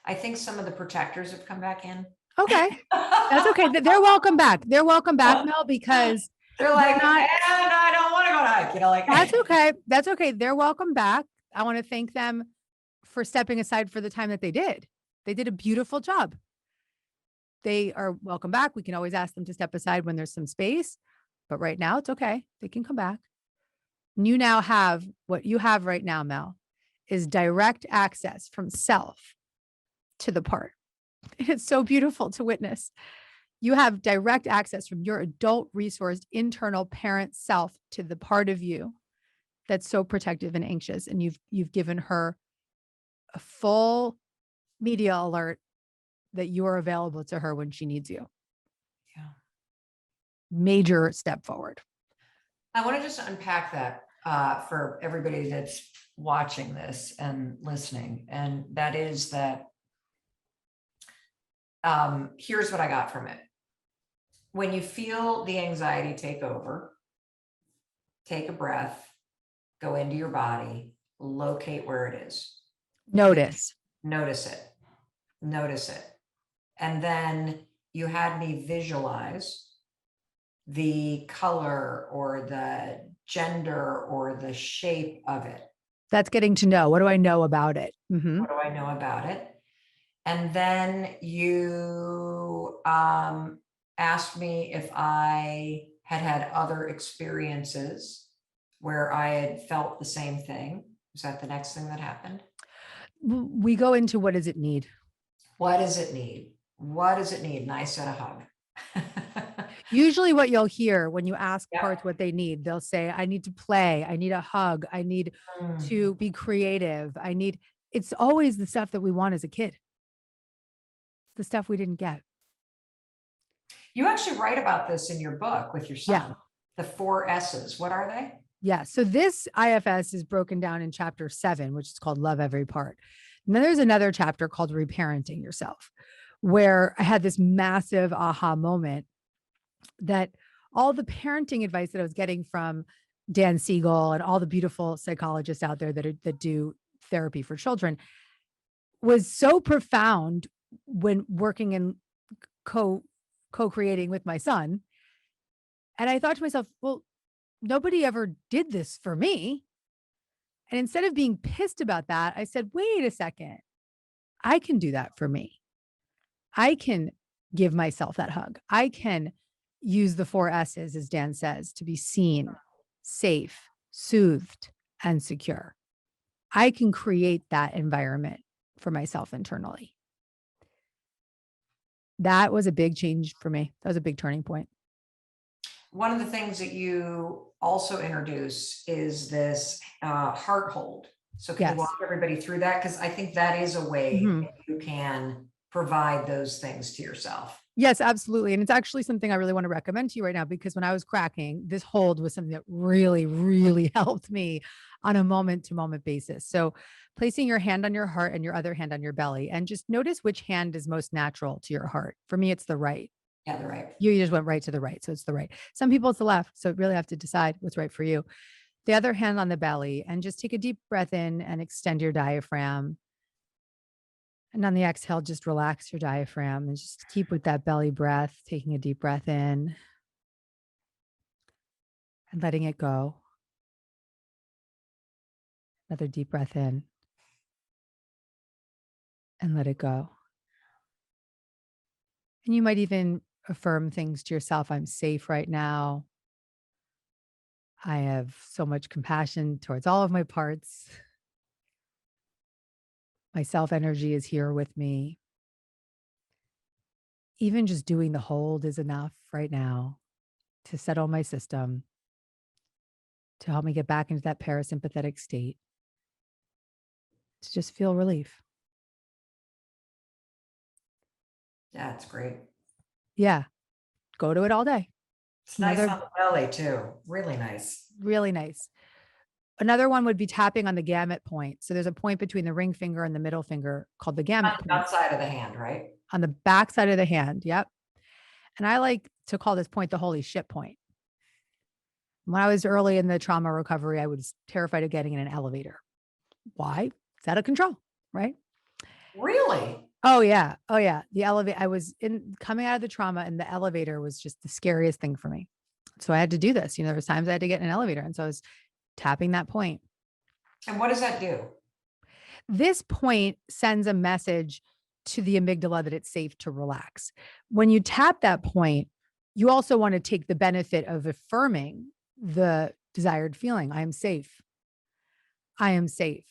I think some of the protectors have come back in. Okay. That's okay. They're welcome back. They're welcome back, Mel, because They're like, not, and I don't want to go to hike. You know, like that's okay. That's okay. They're welcome back. I want to thank them for stepping aside for the time that they did. They did a beautiful job. They are welcome back. We can always ask them to step aside when there's some space, but right now it's okay. They can come back. You now have what you have right now, Mel, is direct access from self to the part. It's so beautiful to witness. You have direct access from your adult resourced internal parent self to the part of you that's so protective and anxious. And you've given her a full media alert that you are available to her when she needs you. Yeah. Major step forward. I want to just unpack that for everybody that's watching this and listening. And that is that here's what I got from it. When you feel the anxiety take over, take a breath, go into your body, locate where it is. Notice. Notice it. Notice it. And then you had me visualize the color or the gender or the shape of it. That's getting to know. What do I know about it? Mm-hmm. What do I know about it? And then you asked me if I had other experiences where I had felt the same thing. Was that the next thing that happened? We go into what does it need? What does it need? What does it need? And I said a hug. Usually what you'll hear when you ask Yeah. parts what they need, they'll say, I need to play. I need a hug. I need to be creative. It's always the stuff that we want as a kid. The stuff we didn't get. You actually write about this in your book with your son. Yeah. The 4 S's. What are they? Yeah. So this IFS is broken down in chapter 7, which is called Love Every Part. And then there's another chapter called Reparenting Yourself, where I had this massive aha moment that all the parenting advice that I was getting from Dan Siegel and all the beautiful psychologists out there that do therapy for children was so profound when working and co-creating with my son. And I thought to myself, well, nobody ever did this for me. And instead of being pissed about that, I said, wait a second, I can do that for me. I can give myself that hug. I can use the 4 S's, as Dan says, to be seen, safe, soothed, and secure. I can create that environment for myself internally. that was a big change for me. That was a big turning point. One of the things that you also introduce is this heart hold. So can you Yes. walk everybody through that? Because I think that is a way that you can provide those things to yourself. Yes, absolutely. And it's actually something I really want to recommend to you right now, because when I was cracking, this hold was something that really, really helped me on a moment to moment basis. So placing your hand on your heart and your other hand on your belly, and just notice which hand is most natural to your heart. For me, it's the right. Yeah, the right. You just went right to the right. So it's the right. Some people it's the left. So really have to decide what's right for you. The other hand on the belly, and just take a deep breath in and extend your diaphragm. And on the exhale, just relax your diaphragm and just keep with that belly breath, taking a deep breath in and letting it go. Another deep breath in and let it go. And you might even affirm things to yourself. I'm safe right now. I have so much compassion towards all of my parts. My self energy is here with me. Even just doing the hold is enough right now to settle my system, to help me get back into that parasympathetic state, to just feel relief. Yeah, it's great. Yeah. Go to it all day. It's nice Another- on the belly too. Really nice. Really nice. Another one would be tapping on the gamut point. So there's a point between the ring finger and the middle finger called the gamut On the point. outside of the hand, right? On the back side of the hand. Yep. And I like to call this point the holy shit point. When I was early in the trauma recovery, I was terrified of getting in an elevator. Why? It's out of control, right? Really? Oh yeah. Oh yeah. The elevator, I was coming out of the trauma, and the elevator was just the scariest thing for me. So I had to do this. There was times I had to get in an elevator. And so I was tapping that point. And what does that do? This point sends a message to the amygdala that it's safe to relax. When you tap that point, you also want to take the benefit of affirming the desired feeling. I am safe. I am safe.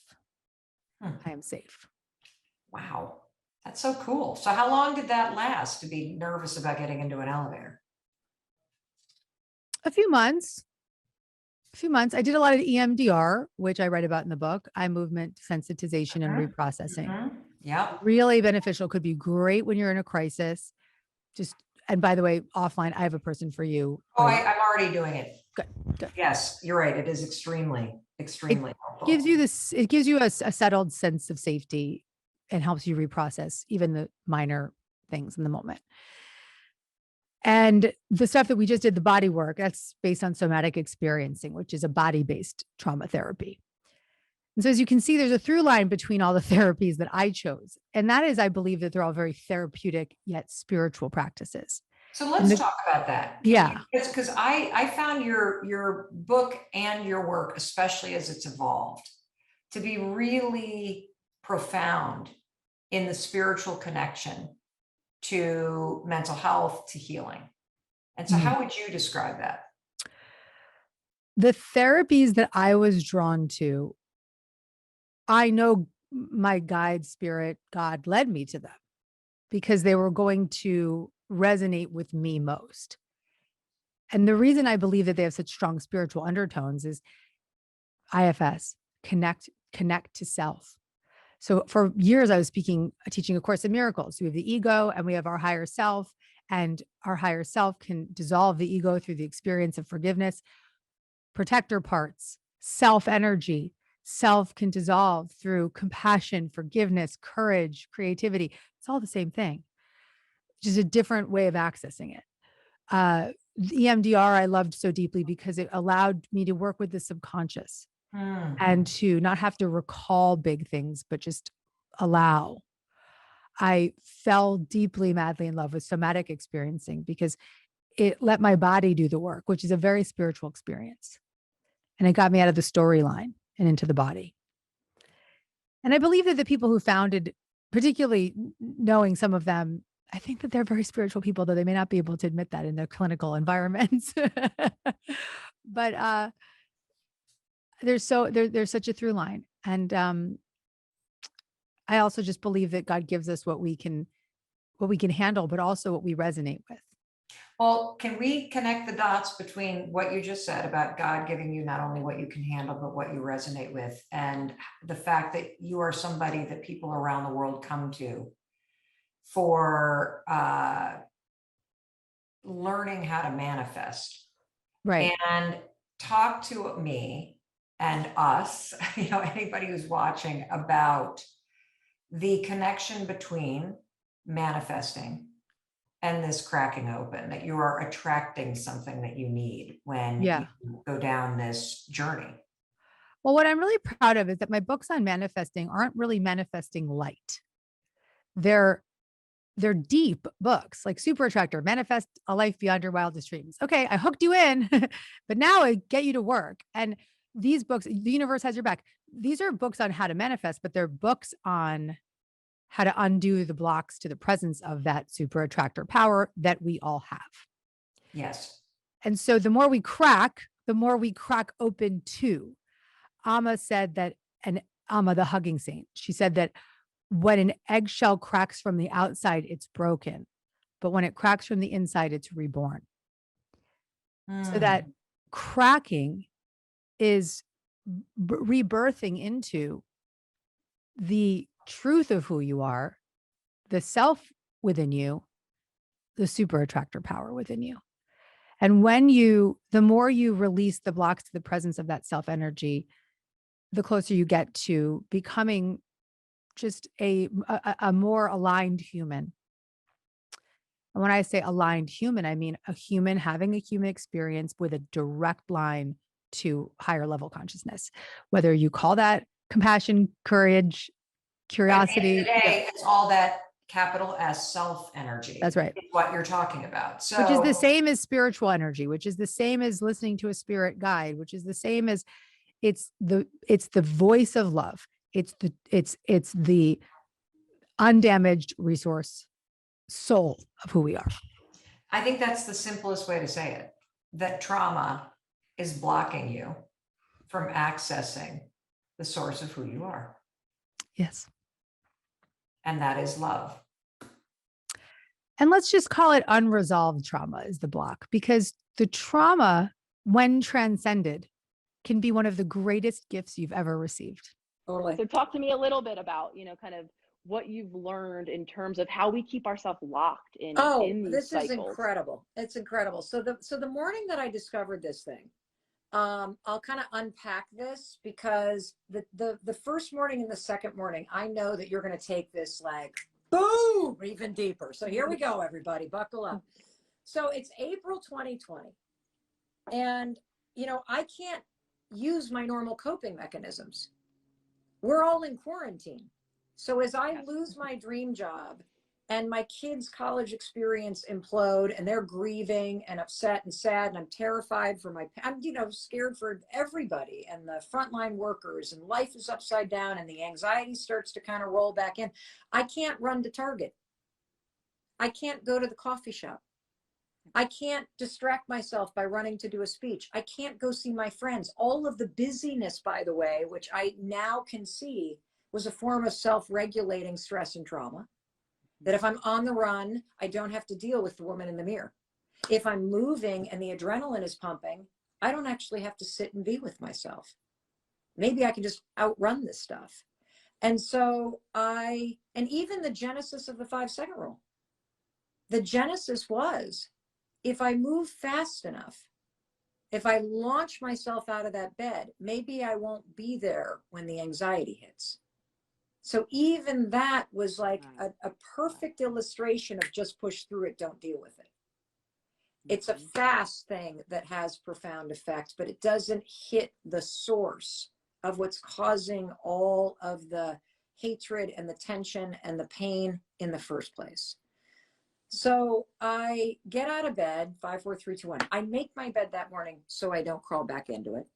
I am safe. Wow. That's so cool. So how long did that last, to be nervous about getting into an elevator? A few months. I did a lot of EMDR, which I write about in the book, eye movement sensitization and reprocessing. Yep. Really beneficial. Could be great when you're in a crisis. And by the way, offline, I have a person for you. Oh, I'm already doing it. Good. Yes, you're right. It is extremely helpful. Gives you it gives you a settled sense of safety and helps you reprocess even the minor things in the moment. And the stuff that we just did, the body work, that's based on somatic experiencing, which is a body-based trauma therapy. And so as you can see, there's a through line between all the therapies that I chose. And that is, I believe that they're all very therapeutic yet spiritual practices. So let's talk about that. Yeah. Because I found your book and your work, especially as it's evolved, to be really profound in the spiritual connection to mental health, to healing. And so how would you describe that? The therapies that I was drawn to, I know my guide spirit, God led me to them because they were going to resonate with me most. And the reason I believe that they have such strong spiritual undertones is IFS, connect to self. So for years, I was teaching A Course in Miracles. So we have the ego and we have our higher self, and our higher self can dissolve the ego through the experience of forgiveness. Protector parts, self energy, self can dissolve through compassion, forgiveness, courage, creativity. It's all the same thing, just a different way of accessing it. The EMDR I loved so deeply because it allowed me to work with the subconscious and to not have to recall big things, but just allow. I fell deeply, madly in love with somatic experiencing because it let my body do the work, which is a very spiritual experience. And it got me out of the storyline and into the body. And I believe that the people who founded, particularly knowing some of them, I think that they're very spiritual people, though they may not be able to admit that in their clinical environments. But there's such a through line. And I also just believe that God gives us what we can handle, but also what we resonate with. Well, can we connect the dots between what you just said about God giving you not only what you can handle, but what you resonate with, and the fact that you are somebody that people around the world come to for learning how to manifest? Right. And talk to me and us, anybody who's watching, about the connection between manifesting and this cracking open, that you are attracting something that you need when Yeah. you go down this journey. Well, what I'm really proud of is that my books on manifesting aren't really manifesting light. They're deep books, like Super Attractor, Manifest a Life Beyond Your Wildest Dreams. Okay, I hooked you in, but now I get you to work. And these books, The Universe Has Your Back, these are books on how to manifest, but they're books on how to undo the blocks to the presence of that super attractor power that we all have. Yes. And so the more we crack open to. Amma said that, and Amma, the hugging saint, she said that when an eggshell cracks from the outside, it's broken. But when it cracks from the inside, it's reborn. So that cracking is rebirthing into the truth of who you are, the self within you, the super attractor power within you. And the more you release the blocks to the presence of that self energy, the closer you get to becoming just a more aligned human. And when I say aligned human, I mean a human having a human experience with a direct line to higher level consciousness, whether you call that compassion, courage, curiosity. Today, it's all that capital S self energy. That's right. What you're talking about. So, which is the same as spiritual energy, which is the same as listening to a spirit guide, which is the same as it's the voice of love. It's the undamaged resource soul of who we are. I think that's the simplest way to say it, that trauma is blocking you from accessing the source of who you are. Yes. And that is love. And let's just call it unresolved trauma is the block, because the trauma, when transcended, can be one of the greatest gifts you've ever received. Totally. So talk to me a little bit about, kind of what you've learned in terms of how we keep ourselves locked in these this cycles. Is incredible. It's incredible. So the morning that I discovered this thing, I'll kind of unpack this, because the first morning and the second morning, I know that you're going to take this like boom, even deeper. So here we go, everybody, buckle up. So it's April 2020. And, I can't use my normal coping mechanisms. We're all in quarantine. So as I lose my dream job and my kids' college experience implode, and they're grieving and upset and sad, and I'm terrified for I'm scared for everybody and the frontline workers, and life is upside down, and the anxiety starts to kind of roll back in. I can't run to Target. I can't go to the coffee shop. I can't distract myself by running to do a speech. I can't go see my friends. All of the busyness, by the way, which I now can see was a form of self-regulating stress and trauma. That if I'm on the run, I don't have to deal with the woman in the mirror. If I'm moving and the adrenaline is pumping, I don't actually have to sit and be with myself. Maybe I can just outrun this stuff. And so and even the genesis of the 5-second rule, the genesis was, if I move fast enough, if I launch myself out of that bed, maybe I won't be there when the anxiety hits. So even that was like a perfect illustration of just push through it, don't deal with it. It's a fast thing that has profound effect, but it doesn't hit the source of what's causing all of the hatred and the tension and the pain in the first place. So I get out of bed, 5, 4, 3, 2, 1. I make my bed that morning so I don't crawl back into it.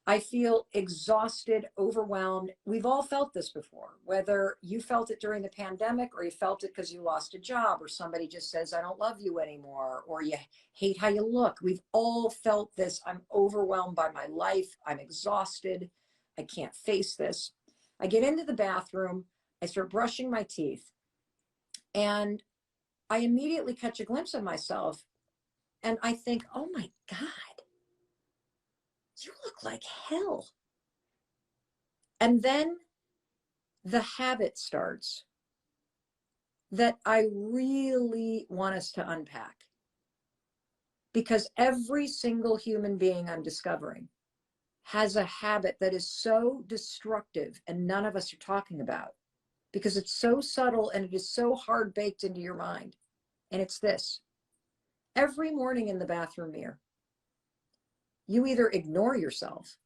I feel exhausted, overwhelmed. We've all felt this before, whether you felt it during the pandemic or you felt it because you lost a job, or somebody just says, I don't love you anymore, or you hate how you look. We've all felt this. I'm overwhelmed by my life. I'm exhausted. I can't face this. I get into the bathroom. I start brushing my teeth. And I immediately catch a glimpse of myself and I think, oh my God, you look like hell. And then the habit starts that I really want us to unpack. Because every single human being I'm discovering has a habit that is so destructive and none of us are talking about because it's so subtle and it is so hard baked into your mind. And it's this: every morning in the bathroom mirror, you either ignore yourself,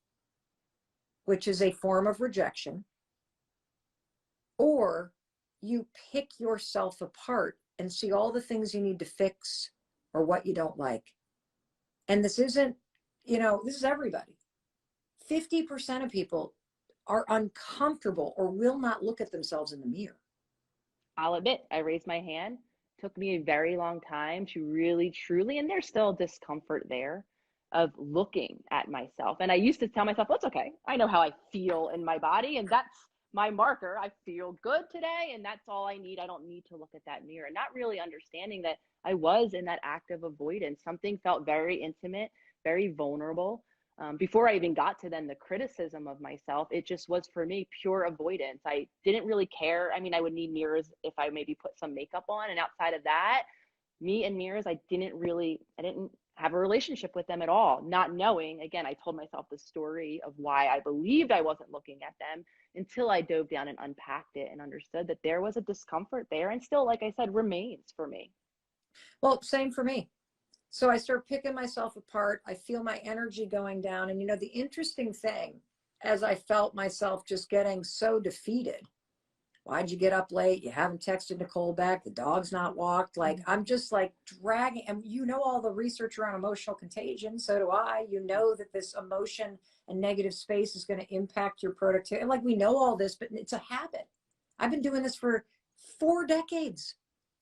which is a form of rejection, or you pick yourself apart and see all the things you need to fix or what you don't like. And this isn't, this is everybody. 50% of people are uncomfortable or will not look at themselves in the mirror. I'll admit, I raised my hand. Took me a very long time to really, truly, and there's still discomfort there of looking at myself. And I used to tell myself, well, it's okay. I know how I feel in my body, and that's my marker. I feel good today, and that's all I need. I don't need to look at that mirror. Not really understanding that I was in that active avoidance. Something felt very intimate, very vulnerable. Before I even got to then the criticism of myself, it just was for me pure avoidance. I didn't really care. I mean, I would need mirrors if I maybe put some makeup on. And outside of that, me and mirrors, I didn't have a relationship with them at all. Not knowing, again, I told myself the story of why I believed I wasn't looking at them until I dove down and unpacked it and understood that there was a discomfort there and still, like I said, remains for me. Well, same for me. So I start picking myself apart. I feel my energy going down. And the interesting thing, as I felt myself just getting so defeated, why'd you get up late? You haven't texted Nicole back. The dog's not walked. Like, I'm just like dragging, and all the research around emotional contagion. So do I. That this emotion and negative space is going to impact your productivity. Like, we know all this, but it's a habit. I've been doing this for 4 decades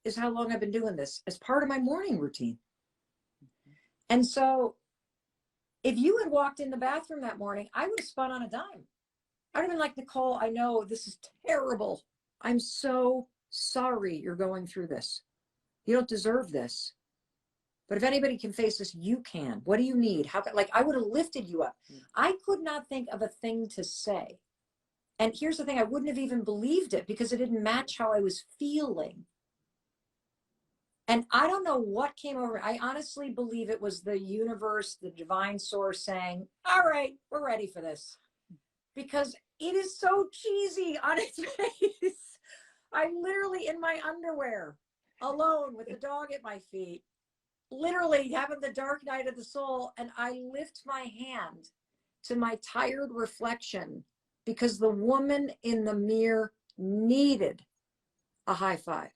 is how long I've been doing this as part of my morning routine. And so if you had walked in the bathroom that morning, I would have spun on a dime. I'd have been like, Nicole, I know this is terrible. I'm so sorry you're going through this. You don't deserve this. But if anybody can face this, you can. What do you need? I would have lifted you up. I could not think of a thing to say. And here's the thing, I wouldn't have even believed it because it didn't match how I was feeling. And I don't know what came over. I honestly believe it was the universe, the divine source saying, all right, we're ready for this. Because it is so cheesy on its face. I'm literally in my underwear, alone with the dog at my feet, literally having the dark night of the soul. And I lift my hand to my tired reflection because the woman in the mirror needed a high five.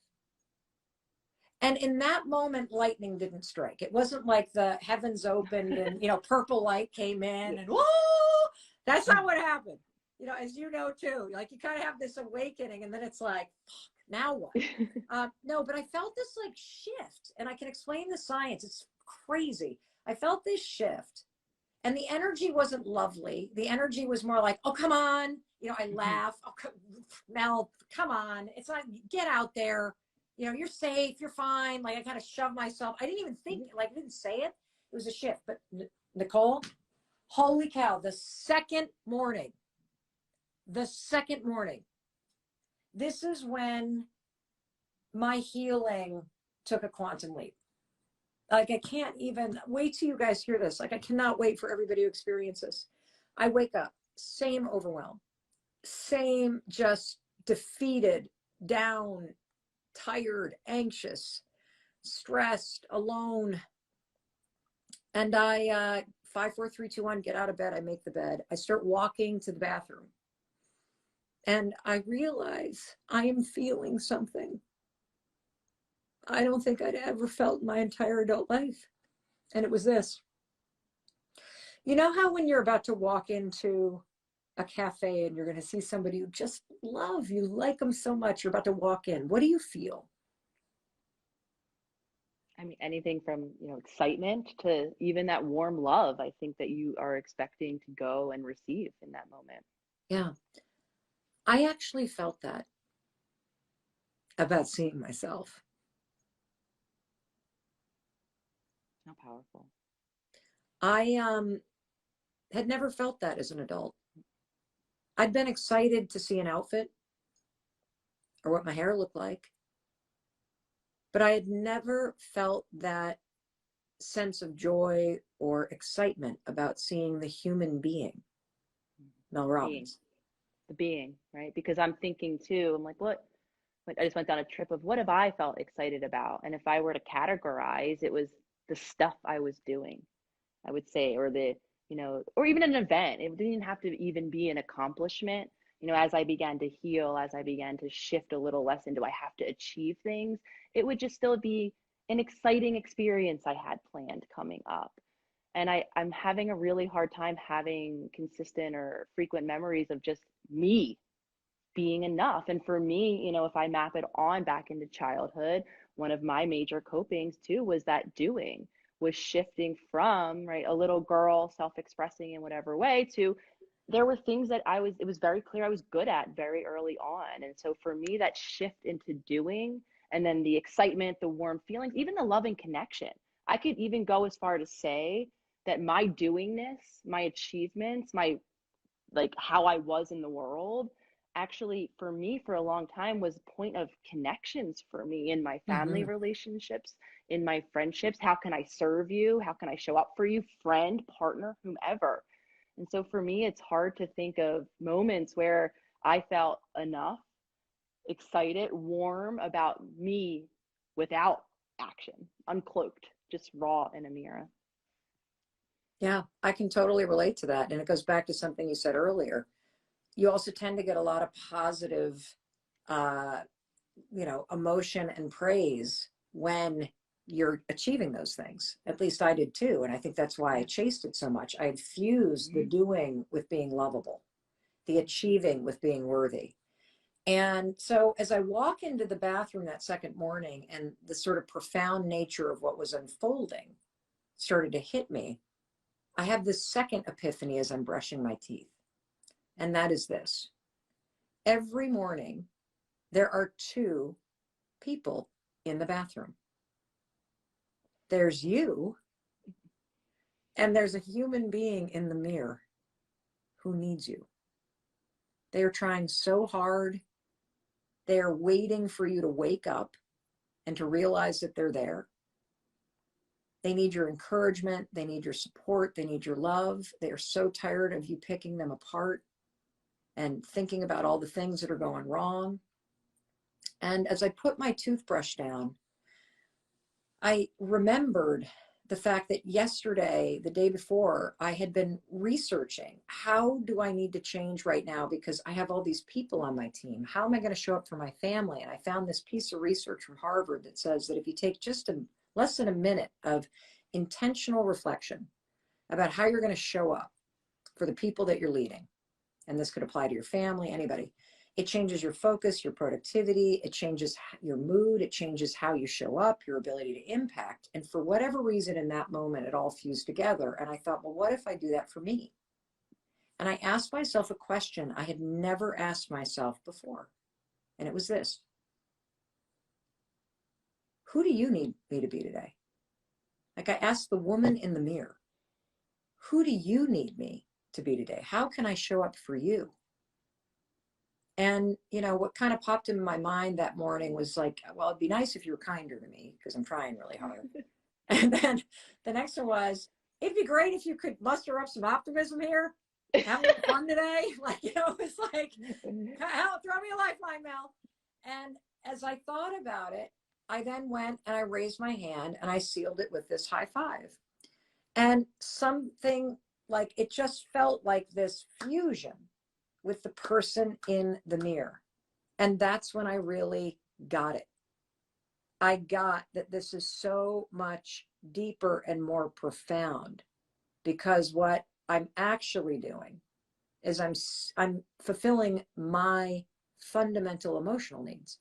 And in that moment, lightning didn't strike. It wasn't like the heavens opened and, purple light came in and, whoa, that's not what happened. As you know, too, like you kind of have this awakening and then it's like, now what? No, but I felt this like shift, and I can explain the science. It's crazy. I felt this shift and the energy wasn't lovely. The energy was more like, oh, come on. I laugh. Oh, Mel, come on. It's not, get out there. You're safe, you're fine. Like I kind of shoved myself. I didn't even think, I didn't say it. It was a shift. But Nicole, holy cow, the second morning, this is when my healing took a quantum leap. Like I can't even wait till you guys hear this. Like I cannot wait for everybody to experience this. I wake up, same overwhelm, same just defeated, down, tired, anxious, stressed, alone. And I 5, 4, 3, 2, 1, get out of bed. I make the bed. I start walking to the bathroom. And I realize I am feeling something I don't think I'd ever felt in my entire adult life. And it was this. You know how when you're about to walk into a cafe and you're going to see somebody you just love, you like them so much, you're about to walk in. What do you feel? I mean, anything from, excitement to even that warm love, I think that you are expecting to go and receive in that moment. Yeah. I actually felt that about seeing myself. How powerful. I had never felt that as an adult. I'd been excited to see an outfit or what my hair looked like, but I had never felt that sense of joy or excitement about seeing the human being, Mel Robbins. The being, right? Because I'm thinking too, I'm like, I just went down a trip of what have I felt excited about? And if I were to categorize, it was the stuff I was doing, I would say, or or even an event. It didn't have to even be an accomplishment. As I began to heal, as I began to shift a little less into I have to achieve things, it would just still be an exciting experience I had planned coming up. And I'm having a really hard time having consistent or frequent memories of just me being enough. And for me, if I map it on back into childhood, one of my major copings too was that doing, was shifting from, right, a little girl self-expressing in whatever way to there were things that it was very clear I was good at very early on. And so for me, that shift into doing, and then the excitement, the warm feelings, even the loving connection, I could even go as far to say that my doingness, my achievements, my like how I was in the world, actually for me for a long time was a point of connections for me in my family relationships, in my friendships. How can I serve you? How can I show up for you? Friend, partner, whomever. And so for me, it's hard to think of moments where I felt enough, excited, warm about me without action, uncloaked, just raw in a mirror. Yeah, I can totally relate to that. And it goes back to something you said earlier. You also tend to get a lot of positive, emotion and praise when you're achieving those things. At least I did too. And I think that's why I chased it so much. I had fused the doing with being lovable, the achieving with being worthy. And so as I walk into the bathroom that second morning and the sort of profound nature of what was unfolding started to hit me, I have this second epiphany as I'm brushing my teeth. And that is this. Every morning, there are two people in the bathroom. There's you, and there's a human being in the mirror who needs you. They are trying so hard. They are waiting for you to wake up and to realize that they're there. They need your encouragement. They need your support. They need your love. They are so tired of you picking them apart and thinking about all the things that are going wrong. And as I put my toothbrush down, I remembered the fact that yesterday, the day before, I had been researching, how do I need to change right now? Because I have all these people on my team. How am I going to show up for my family? And I found this piece of research from Harvard that says that if you take just less than a minute of intentional reflection about how you're going to show up for the people that you're leading, and this could apply to your family, anybody, it changes your focus, your productivity, it changes your mood, it changes how you show up, your ability to impact. And for whatever reason in that moment, it all fused together. And I thought, well, what if I do that for me? And I asked myself a question I had never asked myself before. And it was this: who do you need me to be today? Like I asked the woman in the mirror, who do you need me to be today? How can I show up for you? And, what kind of popped in my mind that morning was like, well, it'd be nice if you were kinder to me because I'm trying really hard. And then the next one was, it'd be great if you could muster up some optimism here. Have a little fun today. It's like, hell, throw me a lifeline, Mel. And as I thought about it, I then went and I raised my hand and I sealed it with this high five. And something like, it just felt like this fusion with the person in the mirror. And that's when I really got it. I got that this is so much deeper and more profound, because what I'm actually doing is I'm fulfilling my fundamental emotional needs.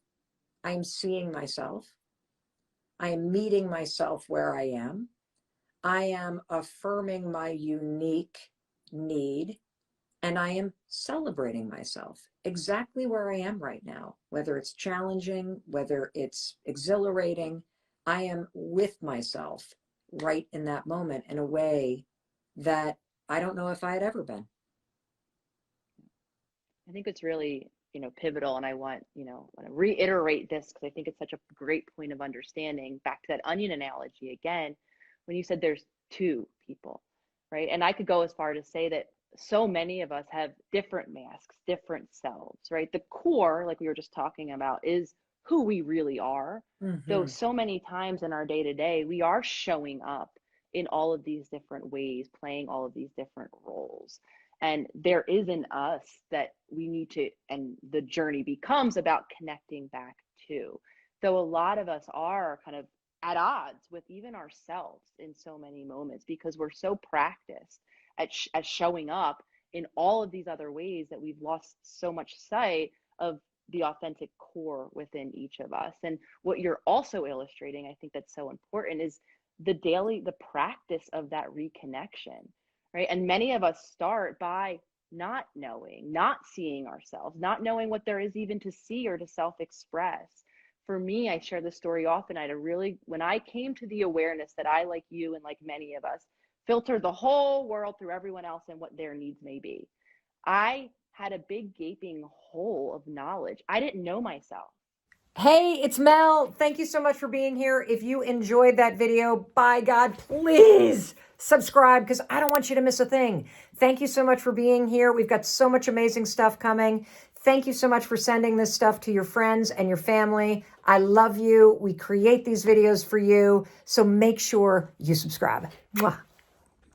I'm seeing myself. I am meeting myself where I am. I am affirming my unique need. And I am celebrating myself exactly where I am right now, whether it's challenging, whether it's exhilarating. I am with myself right in that moment in a way that I don't know if I had ever been. I think it's really, pivotal. And I want to reiterate this because I think it's such a great point of understanding. Back to that onion analogy again, when you said there's two people, right? And I could go as far to say that so many of us have different masks, different selves, right? The core, like we were just talking about, is who we really are. Though so many times in our day to day, we are showing up in all of these different ways, playing all of these different roles. And there is an us that we need to, and the journey becomes about connecting back to. Though a lot of us are kind of at odds with even ourselves in so many moments because we're so practiced at showing up in all of these other ways that we've lost so much sight of the authentic core within each of us. And what you're also illustrating, I think that's so important, is the practice of that reconnection, right? And many of us start by not knowing, not seeing ourselves, not knowing what there is even to see or to self-express. For me, I share this story often. When I came to the awareness that I, like you and like many of us, filter the whole world through everyone else and what their needs may be, I had a big gaping hole of knowledge. I didn't know myself. Hey, it's Mel. Thank you so much for being here. If you enjoyed that video, by God, please subscribe because I don't want you to miss a thing. Thank you so much for being here. We've got so much amazing stuff coming. Thank you so much for sending this stuff to your friends and your family. I love you. We create these videos for you. So make sure you subscribe. Mwah.